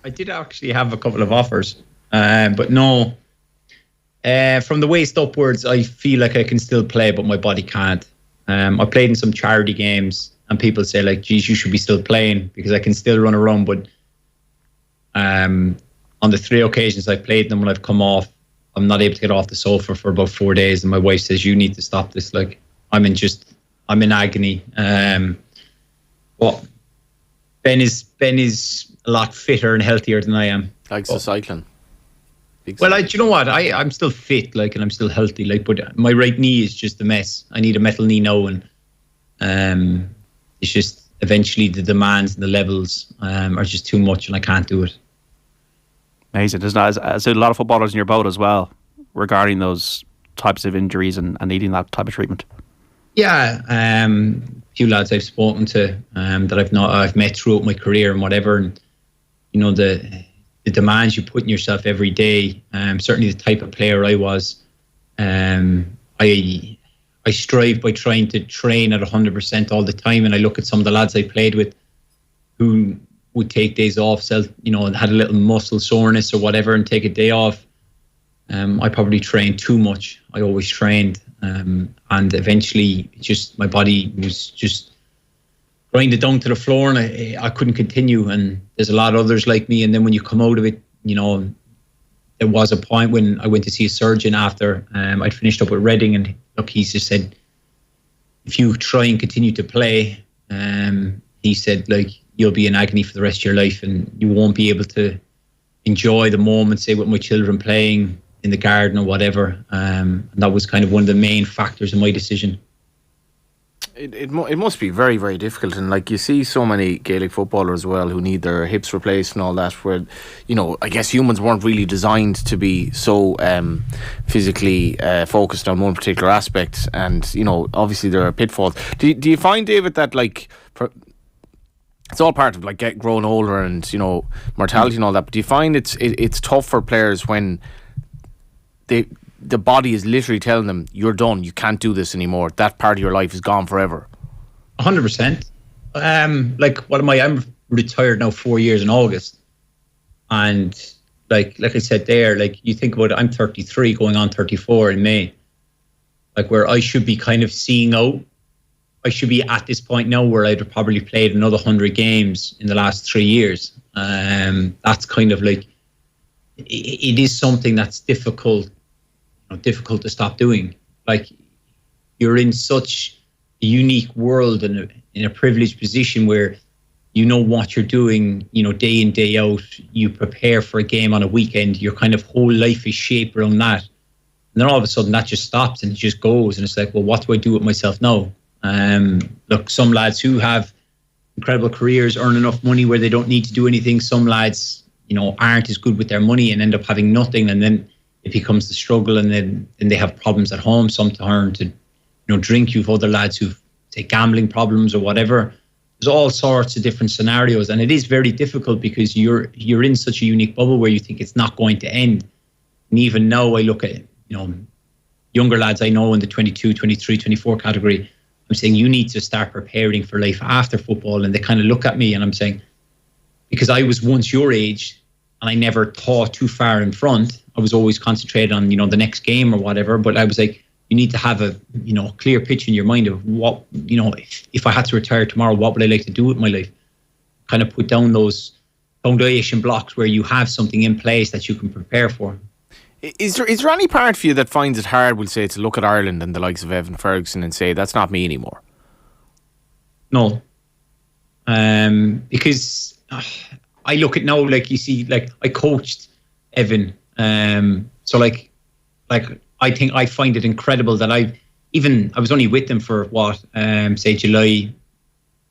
I did actually have a couple of offers, but no. From the waist upwards, I feel like I can still play, but my body can't. I played in some charity games, and people say geez, you should be still playing because I can still run around. But on the 3 occasions I've played them, when I've come off, I'm not able to get off the sofa for about 4 days, and my wife says, you need to stop this. I'm in agony. But Ben is a lot fitter and healthier than I am. Thanks to cycling. Well, you know what? I'm still fit, and I'm still healthy. But my right knee is just a mess. I need a metal knee now, and it's just eventually the demands and the levels are just too much, and I can't do it. Amazing. There's a lot of footballers in your boat as well regarding those types of injuries and needing that type of treatment. Yeah, a few lads I've spoken to that I've met throughout my career and whatever, and the demands you put in yourself every day. Certainly the type of player I was, I strive by trying to train at 100% all the time, and I look at some of the lads I played with who would take days off, and had a little muscle soreness or whatever, and take a day off. I probably trained too much. I always trained, and eventually my body was just grinded down to the floor, and I couldn't continue. And there's a lot of others like me. And then when you come out of it, there was a point when I went to see a surgeon after I'd finished up with Reading, and he just said, if you try and continue to play, he said, you'll be in agony for the rest of your life, and you won't be able to enjoy the moment, say with my children playing in the garden or whatever. And that was kind of one of the main factors in my decision. It must be very, very difficult, and like you see so many Gaelic footballers as well who need their hips replaced and all that, where, you know, I guess humans weren't really designed to be so physically focused on one particular aspect, and, you know, obviously there are pitfalls. Do you find, David, that like it's all part of like growing older and, you know, mortality and all that, but do you find it's tough for players when the body is literally telling them, you're done, you can't do this anymore, that part of your life is gone forever? 100%. Like, what am I? I'm retired now 4 years in August. And like I said there, like, you think about it, I'm 33 going on 34 in May. Like, where I should be kind of seeing out. I should be at this point now where I'd have probably played another 100 games in the last 3 years. That's kind of like, it is something that's difficult to stop doing. Like, you're in such a unique world and in a privileged position where you know what you're doing, you know, day in, day out. You prepare for a game on a weekend. Your kind of whole life is shaped around that. And then all of a sudden that just stops and it just goes. And it's like, well, what do I do with myself now? Look, some lads who have incredible careers earn enough money where they don't need to do anything. Some lads, you know, aren't as good with their money and end up having nothing. And then it becomes the struggle, and then they have problems at home. Some turn to, you know, drink. You've other lads who've, say, gambling problems or whatever. There's all sorts of different scenarios, and it is very difficult because you're in such a unique bubble where you think it's not going to end. And even now, I look at, you know, younger lads I know in the 22, 23, 24 category. I'm saying, you need to start preparing for life after football, and they kind of look at me, and I'm saying, because I was once your age, and I never thought too far in front. I was always concentrated on, you know, the next game or whatever. But I was like, you need to have a, you know, clear picture in your mind of what, you know, if I had to retire tomorrow, what would I like to do with my life? Kind of put down those foundation blocks where you have something in place that you can prepare for. Is there any part for you that finds it hard, we'll say, to look at Ireland and the likes of Evan Ferguson and say, that's not me anymore? No. Because I look at now, like, you see, like, I coached Evan. So like I think I find it incredible that I was only with them for what, say July,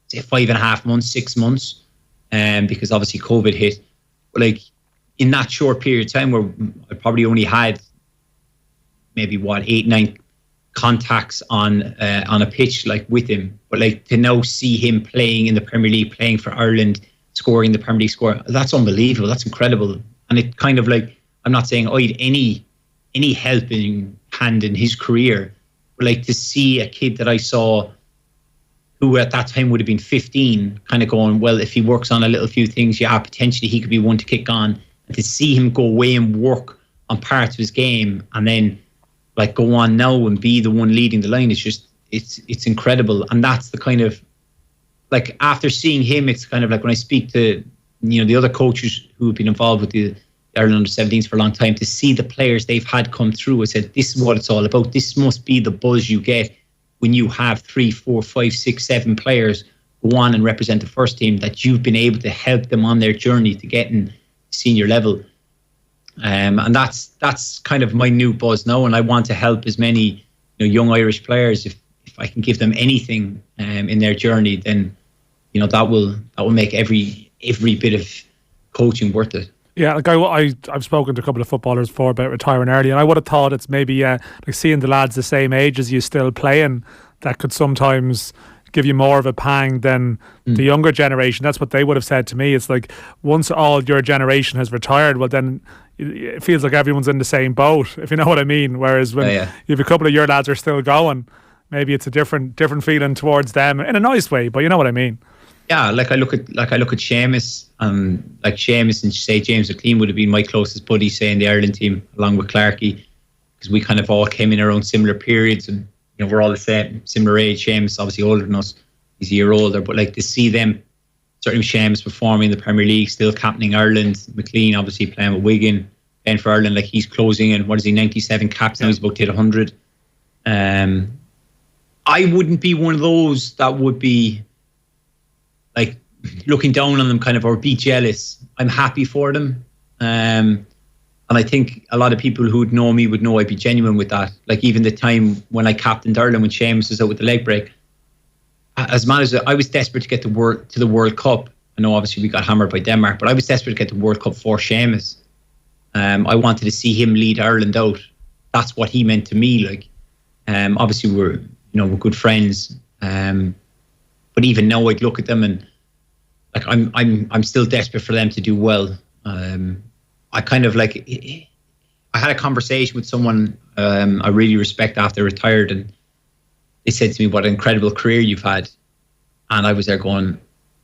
say 5.5 months, 6 months, because obviously COVID hit. But like, in that short period of time where I probably only had maybe 8-9 contacts on a pitch, like, with him, but like, to now see him playing in the Premier League, playing for Ireland, scoring the Premier League score, that's unbelievable. That's incredible. And it kind of like, I'm not saying I had any helping hand in his career, but like, to see a kid that I saw who at that time would have been 15 kind of going, well, if he works on a little few things, yeah, potentially he could be one to kick on. And to see him go away and work on parts of his game and then like go on now and be the one leading the line, it's just, it's incredible. And that's the kind of, like, after seeing him, it's kind of like when I speak to, you know, the other coaches who have been involved with the Ireland under-17s for a long time, to see the players they've had come through, I said, this is what it's all about. This must be the buzz you get when you have 3, 4, 5, 6, 7 players go on and represent the first team, that you've been able to help them on their journey to getting senior level. And that's kind of my new buzz now, and I want to help as many, you know, young Irish players. If I can give them anything in their journey, then, you know, that will make every bit of coaching worth it. Yeah, like I've spoken to a couple of footballers before about retiring early, and I would have thought it's maybe like seeing the lads the same age as you still playing, that could sometimes give you more of a pang than the younger generation. That's what they would have said to me. It's like, once all your generation has retired, well, then it feels like everyone's in the same boat, if you know what I mean. Whereas when you have a couple of your lads are still going, maybe it's a different feeling towards them in a nice way, but you know what I mean. Yeah, like I look at Seamus, like Seamus and, say, James McLean would have been my closest buddy, say, in the Ireland team, along with Clarkey, because we kind of all came in around similar periods, and, you know, we're all the same, similar age. Seamus obviously older than us, he's a year older, but like, to see them, certainly Seamus performing in the Premier League, still captaining Ireland, McLean obviously playing with Wigan, playing for Ireland, like, he's closing in, 97 caps now, he's about to hit 100. I wouldn't be one of those that would be like looking down on them kind of, or be jealous. I'm happy for them. And I think a lot of people who would know me would know I'd be genuine with that. Like even the time when I captained Ireland when Seamus was out with the leg break, as mad as I was desperate to get to the World Cup. I know obviously we got hammered by Denmark, but I was desperate to get to the World Cup for Seamus. I wanted to see him lead Ireland out. That's what he meant to me. Like, obviously we're good friends. But even now I'd look at them and like I'm still desperate for them to do well. I kind of like, I had a conversation with someone I really respect after I retired, and they said to me, what an incredible career you've had. And I was there going,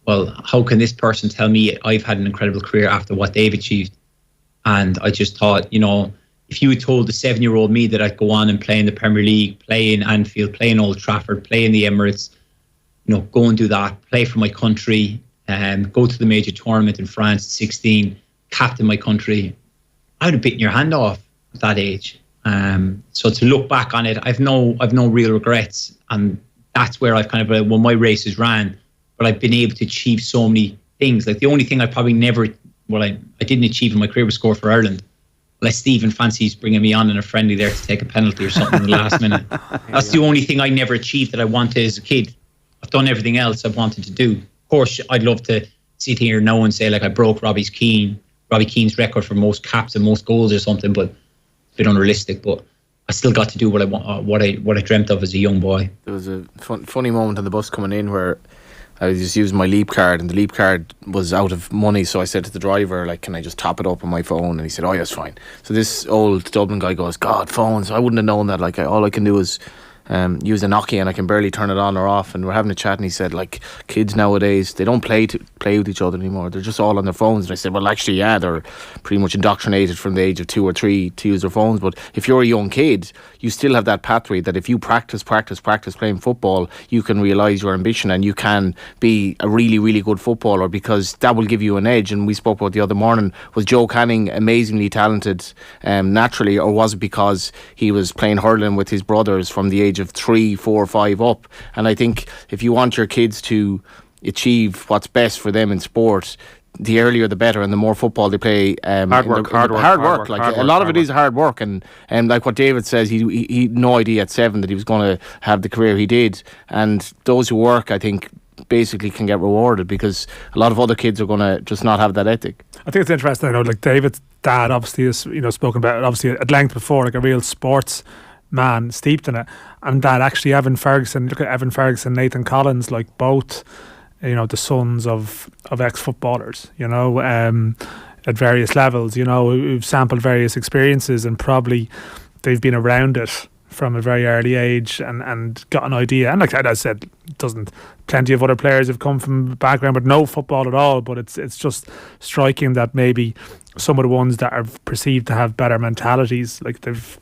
well, how can this person tell me I've had an incredible career after what they've achieved? And I just thought, if you had told the 7-year-old me that I'd go on and play in the Premier League, play in Anfield, play in Old Trafford, play in the Emirates, go and do that, play for my country, go to the major tournament in France at 16, captain my country, I would have bitten your hand off at that age. So to look back on it, I've no real regrets, and that's where I've kind of my races ran, but I've been able to achieve so many things. Like the only thing I probably I didn't achieve in my career was score for Ireland. Unless Stephen fancies bringing me on in a friendly there to take a penalty or something in the last minute. That's the only thing I never achieved that I wanted as a kid. I've done everything else I've wanted to do. Of course, I'd love to sit here now and say like I broke Robbie Keane's record for most caps and most goals or something, but it's a bit unrealistic. But I still got to do what I want, what I dreamt of as a young boy. There was a funny moment on the bus coming in where I was just using my Leap card, and the Leap card was out of money, so I said to the driver, like, can I just top it up on my phone? And he said, oh, yes, fine. So this old Dublin guy goes, God, phones, I wouldn't have known that. Like, all I can do is use a Nokia, and I can barely turn it on or off. And we're having a chat, and he said, like, kids nowadays, they don't play with each other anymore. They're just all on their phones. And I said, well, actually, yeah, they're pretty much indoctrinated from the age of 2 or 3 to use their phones. But if you're a young kid, you still have that pathway that if you practice playing football, you can realise your ambition and you can be a really, really good footballer, because that will give you an edge. And we spoke about the other morning, was Joe Canning amazingly talented naturally, or was it because he was playing hurling with his brothers from the age of 3, 4, 5 up? And I think if you want your kids to achieve what's best for them in sport, the earlier the better, and the more football they play. Hard work. A lot of it is hard work, and like what David says, he had no idea at 7 that he was going to have the career he did. And those who work, I think, basically can get rewarded, because a lot of other kids are going to just not have that ethic. I think it's interesting. Like David's dad obviously has spoken about it obviously at length before, like a real sports man steeped in it, and that actually Evan Ferguson, look at Evan Ferguson, Nathan Collins, like both the sons of ex-footballers, at various levels, who've sampled various experiences, and probably they've been around it from a very early age and got an idea. And like I said, plenty of other players have come from a background with no football at all, but it's just striking that maybe some of the ones that are perceived to have better mentalities, like they've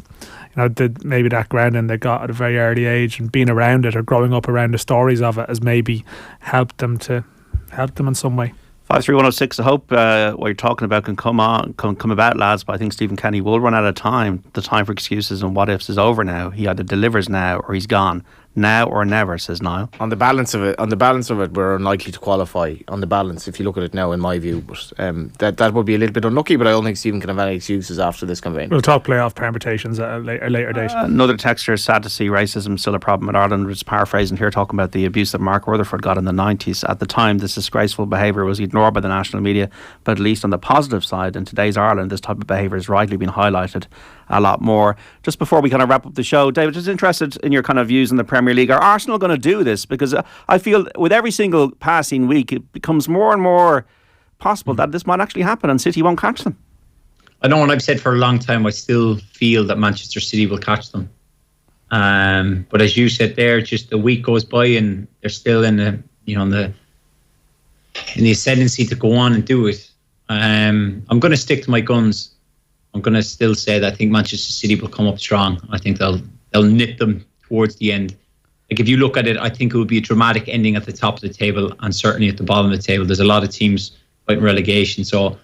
maybe that grounding they got at a very early age, and being around it or growing up around the stories of it has maybe helped them in some way. 53106. I hope what you're talking about can come about, lads. But I think Stephen Kenny will run out of time. The time for excuses and what ifs is over now. He either delivers now or he's gone. Now or never, says Niall. On the balance of it, we're unlikely to qualify. On the balance, if you look at it now, in my view, but that would be a little bit unlucky. But I don't think Stephen can have any excuses after this campaign. We'll talk playoff permutations at a later date. Another texter is sad to see racism still a problem in Ireland. Just paraphrasing here, talking about the abuse that Mark Rutherford got in the 90s. At the time, this disgraceful behaviour was ignored by the national media, but at least on the positive side, in today's Ireland, this type of behaviour is rightly being highlighted a lot more. Just before we kind of wrap up the show, David, just interested in your kind of views on the Premier League. Are Arsenal going to do this? Because I feel with every single passing week, it becomes more and more possible that this might actually happen and City won't catch them. I know, and I've said for a long time, I still feel that Manchester City will catch them. But as you said there, just a week goes by and they're still in the ascendancy to go on and do it. I'm going to stick to my guns. I'm going to still say that I think Manchester City will come up strong. I think they'll nip them towards the end. Like if you look at it, I think it will be a dramatic ending at the top of the table and certainly at the bottom of the table. There's a lot of teams fighting relegation, so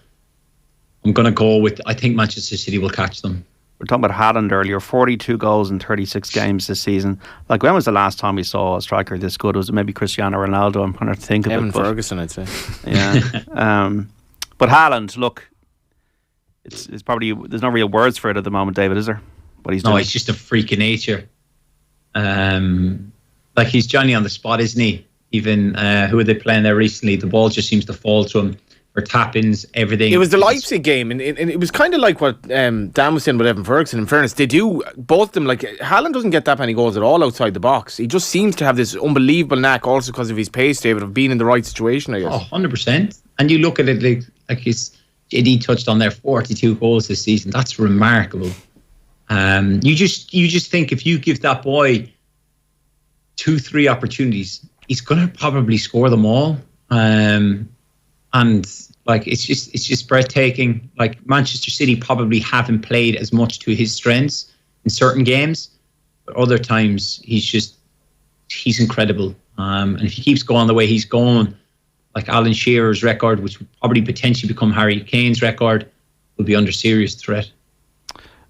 I'm going to go with, I think Manchester City will catch them. We were talking about Haaland earlier, 42 goals in 36 games this season. Like, when was the last time we saw a striker this good? Was it maybe Cristiano Ronaldo? I'm trying to think of Evan Ferguson, I'd say. Yeah. But Haaland, look, It's probably, there's no real words for it at the moment, David, is there? What he's doing? No, he's just a freak of nature. Like, he's Johnny on the spot, isn't he? Even who are they playing there recently? The ball just seems to fall to him for tap-ins, everything. It was the Leipzig game, and it was kind of like what Dan was saying with Evan Ferguson. In fairness, they do, both of them, like, Haaland doesn't get that many goals at all outside the box. He just seems to have this unbelievable knack, also because of his pace, David, of being in the right situation, I guess. Oh, 100%. And you look at it like his JD touched on there, 42 goals this season. That's remarkable. You just think if you give that boy 2-3 opportunities, he's going to probably score them all. And like, it's just breathtaking. Like, Manchester City probably haven't played as much to his strengths in certain games, but other times he's incredible. And if he keeps going the way he's going, like Alan Shearer's record, which would probably potentially become Harry Kane's record, will be under serious threat.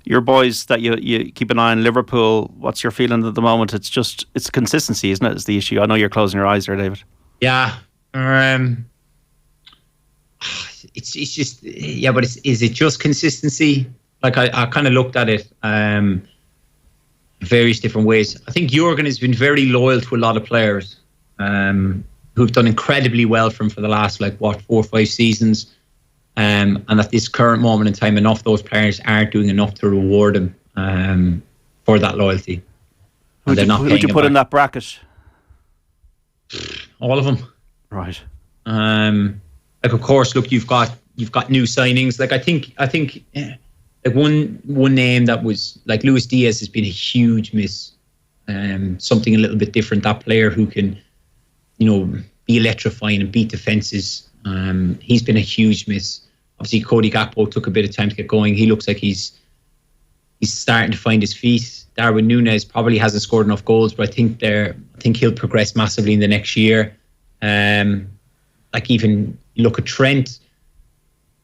Your boys that you keep an eye on, Liverpool, what's your feeling at the moment? It's consistency, isn't it, is the issue? I know you're closing your eyes there, David. Yeah. It's just, yeah, but is it just consistency? Like, I kind of looked at it various different ways. I think Jurgen has been very loyal to a lot of players who've done incredibly well for him for the last, 4 or 5 seasons. And at this current moment in time, enough of those players aren't doing enough to reward him for that loyalty. Who'd you put in that bracket? All of them. Right. Like, of course, look, you've got new signings. Like, I think like one name that was, like, Luis Diaz has been a huge miss. Something a little bit different. That player who can, be electrifying and beat defenses. He's been a huge miss. Obviously, Cody Gakpo took a bit of time to get going. He looks like he's starting to find his feet. Darwin Núñez probably hasn't scored enough goals, but I think he'll progress massively in the next year. Like, even you look at Trent,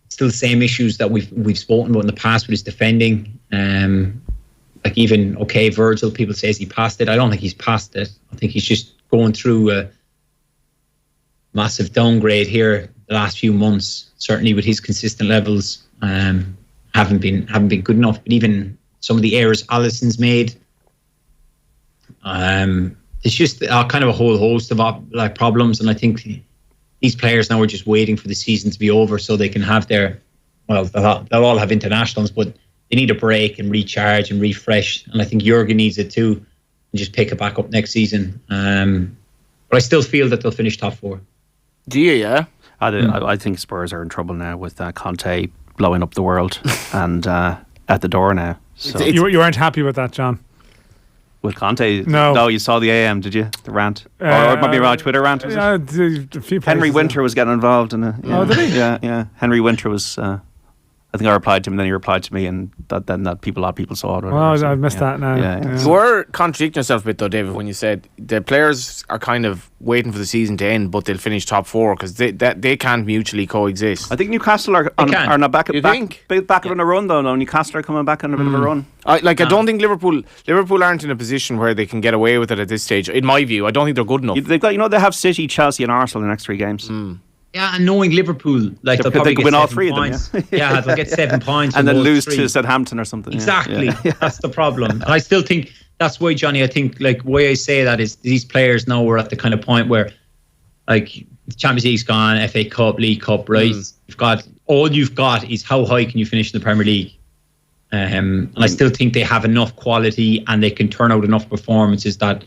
still the same issues that we've spoken about in the past with his defending. Like, even Virgil, people say he passed it. I don't think he's passed it. I think he's just going through a massive downgrade here the last few months. Certainly with his consistent levels, haven't been good enough. But even some of the errors Alisson's made, it's just kind of a whole host of problems. And I think these players now are just waiting for the season to be over so they can have they'll all have internationals, but they need a break and recharge and refresh. And I think Jurgen needs it too, and just pick it back up next season. But I still feel that they'll finish top 4. Do you, yeah? I think Spurs are in trouble now with Conte blowing up the world and at the door now. So You weren't happy with that, John? With Conte? No, you saw the AM, did you? The rant, or maybe around Twitter rant. Was it? Henry Winter was getting involved in it. Yeah. Oh, did he? Yeah. Henry Winter was. I think I replied to him, and then he replied to me, and a lot of people saw it. I missed that now. Yeah. You were contradicting yourself a bit, though, David, when you said the players are kind of waiting for the season to end, but they'll finish top 4 because they can't mutually coexist. I think Newcastle are not back of in a run, though. No, Newcastle are coming back on a bit of a run. I don't think Liverpool aren't in a position where they can get away with it at this stage. In my view, I don't think they're good enough. They've got, they have City, Chelsea, and Arsenal in the next 3 games. Yeah, and knowing Liverpool, like, they'll probably win all 3 points. of them. Yeah, they'll get 7 points and then lose 3. to Southampton or something. Exactly. Yeah. That's the problem. And I still think that's why, Johnny, I think, like, why I say that is these players now are at the kind of point where, like, the Champions League's gone, FA Cup, League Cup, right? You've got is how high can you finish in the Premier League? And I still think they have enough quality and they can turn out enough performances that,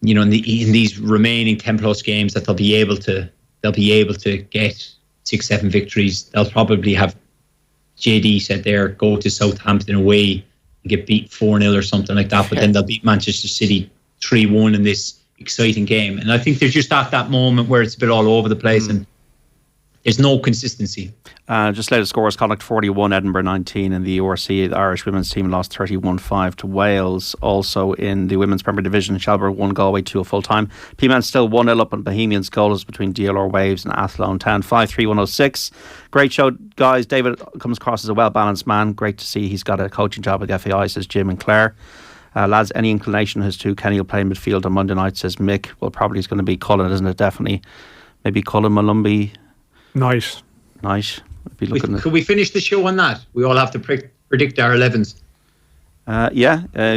in these remaining 10+ games, that they'll be able to get 6-7 victories. They'll probably have, JD said there, go to Southampton away and get beat 4-0 or something like that, but then they'll beat Manchester City 3-1 in this exciting game. And I think they're just at that moment where it's a bit all over the place and there's no consistency. Just latest scores: Connacht 41, Edinburgh 19 in the URC. The Irish women's team lost 31-5 to Wales. Also in the women's Premier Division, Shelbourne 1, Galway 2 at full time. P-Men still 1-0 up on Bohemians. Goals between DLR Waves and Athlone Town 5-3-106. Great show, guys. David comes across as a well-balanced man. Great to see he's got a coaching job at FAI, says Jim and Claire. Lads, any inclination as to Kenny will play midfield on Monday night, says Mick. Well, probably it's going to be Cullen, isn't it? Definitely. Maybe Cullen, Malumbi. Nice. Be looking Could we finish the show on that? We all have to predict our 11s.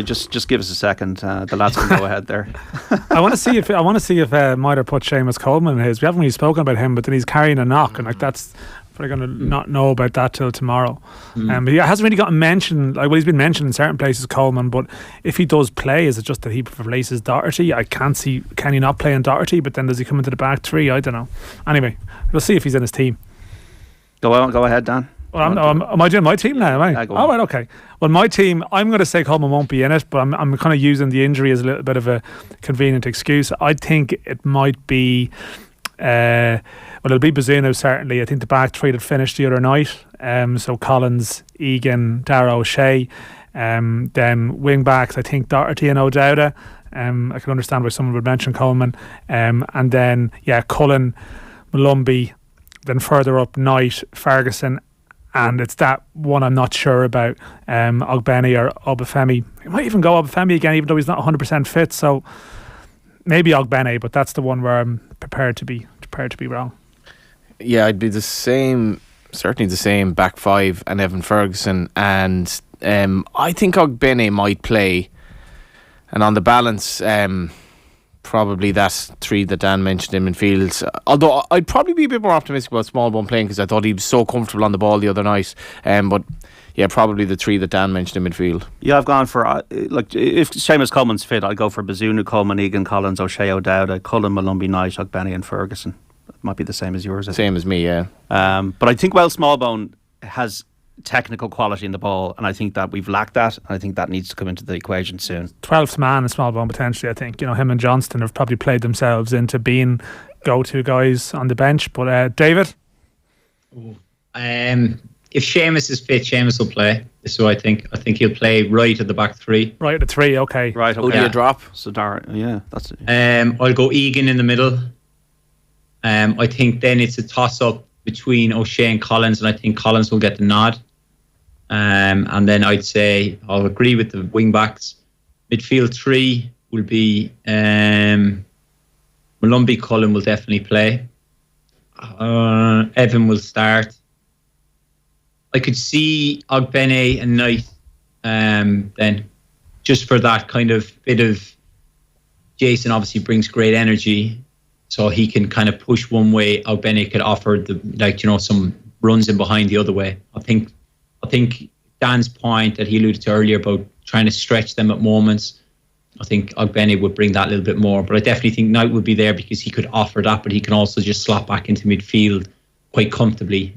Just give us a second. The lads can go ahead there. I want to see if Meyler put Seamus Coleman in his. We haven't really spoken about him, but then he's carrying a knock, and like that's we're going to not know about that till tomorrow. But he hasn't really gotten mentioned. Like, well, he's been mentioned in certain places, Coleman. But if he does play, is it just that he replaces Doherty? I can't see. Can he not play in Doherty? But then does he come into the back three? I don't know. Anyway, we'll see if he's in his team. Go ahead, Dan. Well, am I doing my team now? Am I? All right, okay. Well, my team, I'm going to say Coleman won't be in it, but I'm kind of using the injury as a little bit of a convenient excuse. I think it might be, it'll be Bazunu certainly. I think the back three that finished the other night. So Collins, Egan, Darragh O'Shea. Then wing backs, I think Doherty and O'Dowda. I can understand why someone would mention Coleman. And then, Cullen, Malumbi. Then further up, Knight, Ferguson. And it's that one I'm not sure about, Ogbene or Obafemi. He might even go Obafemi again, even though he's not 100% fit. So maybe Ogbene, but that's the one where I'm prepared to be wrong. Yeah, I'd be the same, certainly the same back five and Evan Ferguson. And I think Ogbene might play. And on the balance, probably that three that Dan mentioned in midfield. Although I'd probably be a bit more optimistic about Smallbone playing because I thought he was so comfortable on the ball the other night. But yeah, probably the three that Dan mentioned in midfield. Yeah, I've gone for if Seamus Coleman's fit, I'd go for Bazunu, Coleman, Egan, Collins, O'Shea, O'Dowda, Cullen, Malumbi, Knight, Ogbene and Ferguson. It might be the same as yours. Same as me, yeah. But I think Smallbone has technical quality in the ball, and I think that we've lacked that, and I think that needs to come into the equation soon. 12th man in Smallbone potentially. I think him and Johnston have probably played themselves into being go-to guys on the bench. But David, if Seamus is fit, Seamus will play. So I think he'll play right at the back three. Right at the three, okay. Right, okay. Who do you drop? So that's it. I'll go Egan in the middle. I think then it's a toss-up between O'Shea and Collins, and I think Collins will get the nod. And then I'd say I'll agree with the wing backs. Midfield three will be Malumbi, Cullen will definitely play. Evan will start. I could see Ogbene and Knight then, just for that kind of bit of. Jason obviously brings great energy, so he can kind of push one way. Ogbene could offer some runs in behind the other way. I think Dan's point that he alluded to earlier about trying to stretch them at moments, I think Ogbene would bring that a little bit more. But I definitely think Knight would be there because he could offer that, but he can also just slot back into midfield quite comfortably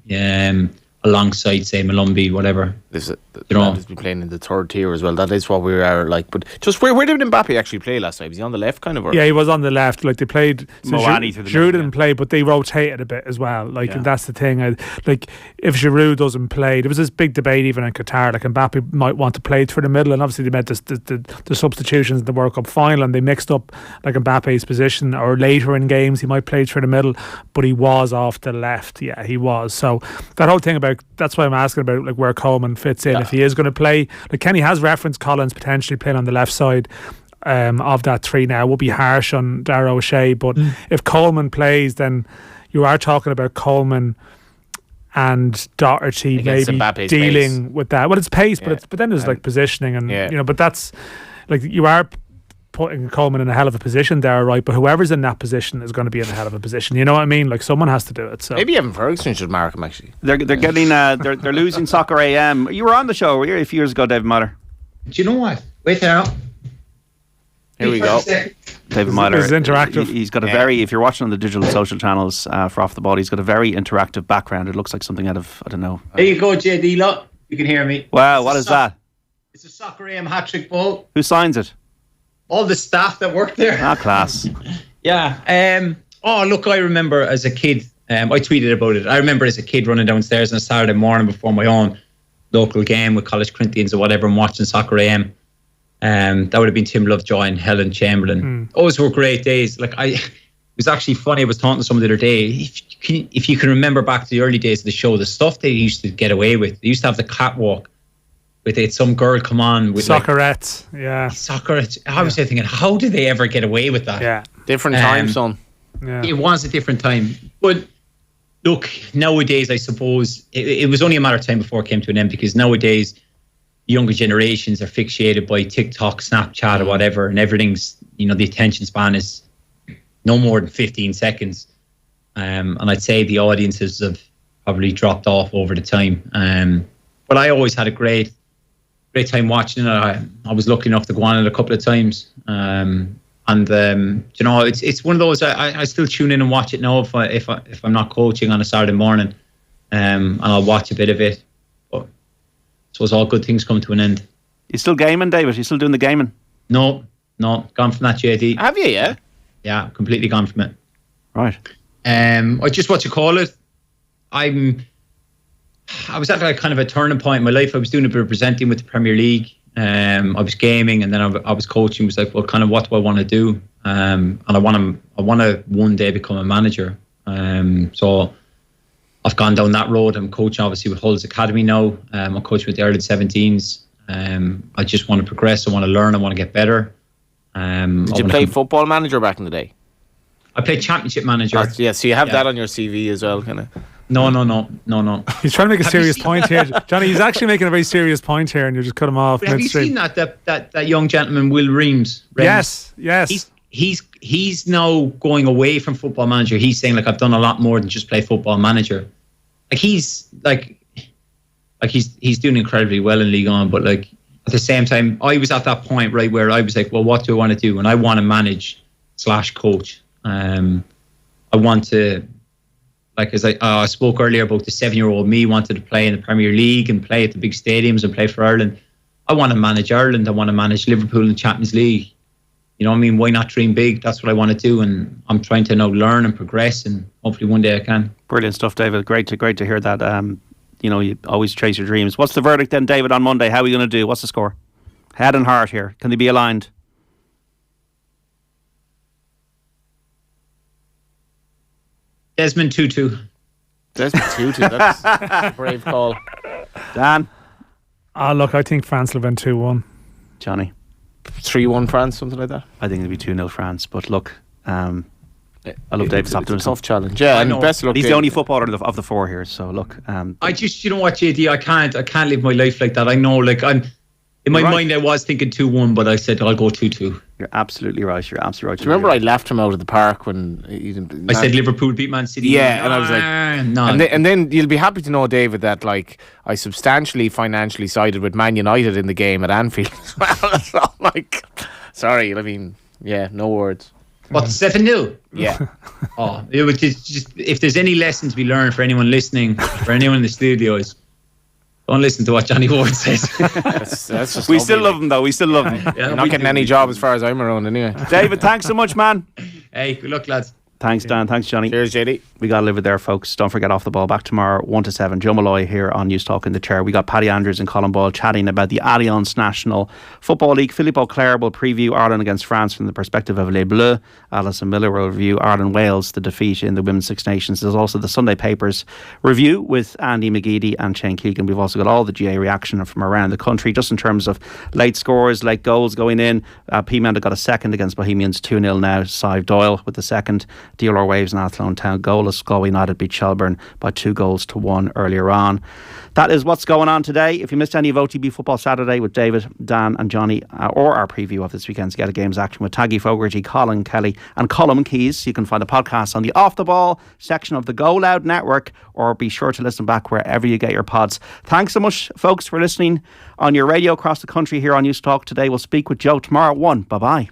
alongside, say, Malumbi, whatever. He's been playing in the third tier as well. That is what we are like. But just where did Mbappe actually play last night? Was he on the left kind of? Or? Yeah, he was on the left. Like they played. Moani through the Giroud didn't play, but they rotated a bit as well. And that's the thing. If Giroud doesn't play, there was this big debate even in Qatar. Like Mbappe might want to play through the middle, and obviously they made the substitutions in the World Cup final, and they mixed up like Mbappe's position. Or later in games, he might play through the middle, but he was off the left. Yeah, he was. So that whole thing about that's why I'm asking about like where Coleman fits in if he is going to play. Like Kenny has referenced Collins potentially playing on the left side of that three now. It would be harsh on Darragh O'Shea, but if Coleman plays, then you are talking about Coleman and Doherty against maybe Mbappe's dealing pace. with that. Well, it's pace, but then there's like positioning and but that's like you are putting Coleman in a hell of a position there, right? But whoever's in that position is going to be in a hell of a position. You know what I mean? Like someone has to do it. So maybe Evan Ferguson should mark him. Actually, they're getting they're losing Soccer AM. You were on the show a few years ago, David Meyler. Do you know what? Wait there. Here we go. David Meyler is interactive. He's got a very, if you're watching on the digital social channels for Off the Ball, he's got a very interactive background. It looks like something out of, I don't know. There you go, JD. Look, you can hear me. Wow, what is that? It's a Soccer AM hat-trick ball. Who signs it? All the staff that work there. Class. Yeah. Look, I remember as a kid, I tweeted about it. I remember as a kid running downstairs on a Saturday morning before my own local game with College Corinthians or whatever and watching Soccer AM. That would have been Tim Lovejoy and Helen Chamberlain. Those were great days. It was actually funny. I was talking to someone the other day. If you can remember back to the early days of the show, the stuff they used to get away with. They used to have the catwalk with it. Some girl come on with Soccerettes. Soccerettes. I was thinking, how did they ever get away with that? Yeah. Different time, son. Yeah. It was a different time. But look, nowadays, I suppose it was only a matter of time before it came to an end, because nowadays younger generations are fixated by TikTok, Snapchat, or whatever, and everything's, the attention span is no more than 15 seconds. And I'd say the audiences have probably dropped off over the time. But I always had a great time watching it. I was lucky enough to go on it a couple of times. It's one of those, I still tune in and watch it now if I'm not coaching on a Saturday morning, and I'll watch a bit of it. But I suppose all good things come to an end. You still gaming, David? You still doing the gaming? No, gone from that, JD. Have you? Yeah, completely gone from it. Right. I just, what you call it, I was at kind of a turning point in my life. I was doing a bit of presenting with the Premier League. I was gaming, and then I was coaching. I was like, well, kind of, what do I want to do? And I want to one day become a manager. So I've gone down that road. I'm coaching obviously with Hull's Academy now. I'm coaching with the Ireland 17s. I just want to progress. I want to learn. I want to get better. Did you play Football Manager back in the day? I played Championship Manager. So you have that on your CV as well, kind of. No. He's trying to make a serious point here, Johnny. He's actually making a very serious point here, and you just cut him off. Have you seen that young gentleman, Will Reams? Yes. He's now going away from Football Manager. He's saying, like, I've done a lot more than just play Football Manager. He's doing incredibly well in League One, but like at the same time, I was at that point right where I was like, well, what do I want to do? And I want to manage / coach. I want to, like, as I spoke earlier about the 7-year-old me wanted to play in the Premier League and play at the big stadiums and play for Ireland. I want to manage Ireland. I want to manage Liverpool in the Champions League. You know what I mean? Why not dream big? That's what I want to do, and I'm trying to now learn and progress, and hopefully one day I can. Brilliant stuff, David. Great to hear that. You always chase your dreams. What's the verdict then, David, on Monday? How are we going to do? What's the score? Head and heart here. Can they be aligned? Desmond 2-2. Desmond 2-2. That's a brave call. Dan? Look, I think France will win 2-1. Johnny? 3-1 France, something like that. I think it'll be 2-0 France. But look, I love David's optimism. It's a tough challenge. Yeah, and best of luck. He's the only footballer of the four here. So look, I just, you know what, JD, I can't live my life like that. I know, like, I'm in my mind, I was thinking 2-1, but I said I'll go 2-2. You're absolutely right. Do you remember I laughed him out of the park when I said Liverpool beat Man City? Yeah, and I was like, no. And then you'll be happy to know, David, that like I substantially financially sided with Man United in the game at Anfield as well. So, like, sorry, I mean, yeah, no words. What, 7-0? Yeah. It was just, if there's any lesson to be learned for anyone listening, for anyone in the studio, is don't listen to what Johnny Ward says. That's just we still love him, though. We still love him. You're not getting any job as far as I'm around anyway. David, thanks so much, man. Hey, good luck, lads. Thanks, Dan. Thanks, Johnny. Cheers, JD. We got to live it there, folks. Don't forget Off the Ball back tomorrow, 1 to 7. Joe Malloy here on News Talk in the chair. We got Paddy Andrews and Colin Ball chatting about the Allianz National Football League. Philippe Auclair will preview Ireland against France from the perspective of Les Bleus. Alison Miller will review Ireland-Wales, the defeat in the Women's Six Nations. There's also the Sunday Papers review with Andy McGeady and Shane Keegan. We've also got all the GA reaction from around the country, just in terms of late scores, late goals going in. Peamount got a second against Bohemians, 2-0 now. Sive Doyle with the second. DLR Waves and Athlone Town goalless. Galway United beat Shelburne by 2-1 earlier on. That is what's going on today. If you missed any of OTB Football Saturday with David, Dan and Johnny, or our preview of this weekend's Get a Games action with Taggy Fogarty, Colin Kelly and Colm Keys, you can find the podcast on the Off the Ball section of the Go Loud Network, or be sure to listen back wherever you get your pods. Thanks so much, folks, for listening on your radio across the country here on News Talk today. We'll speak with Joe tomorrow at 1. Bye-bye.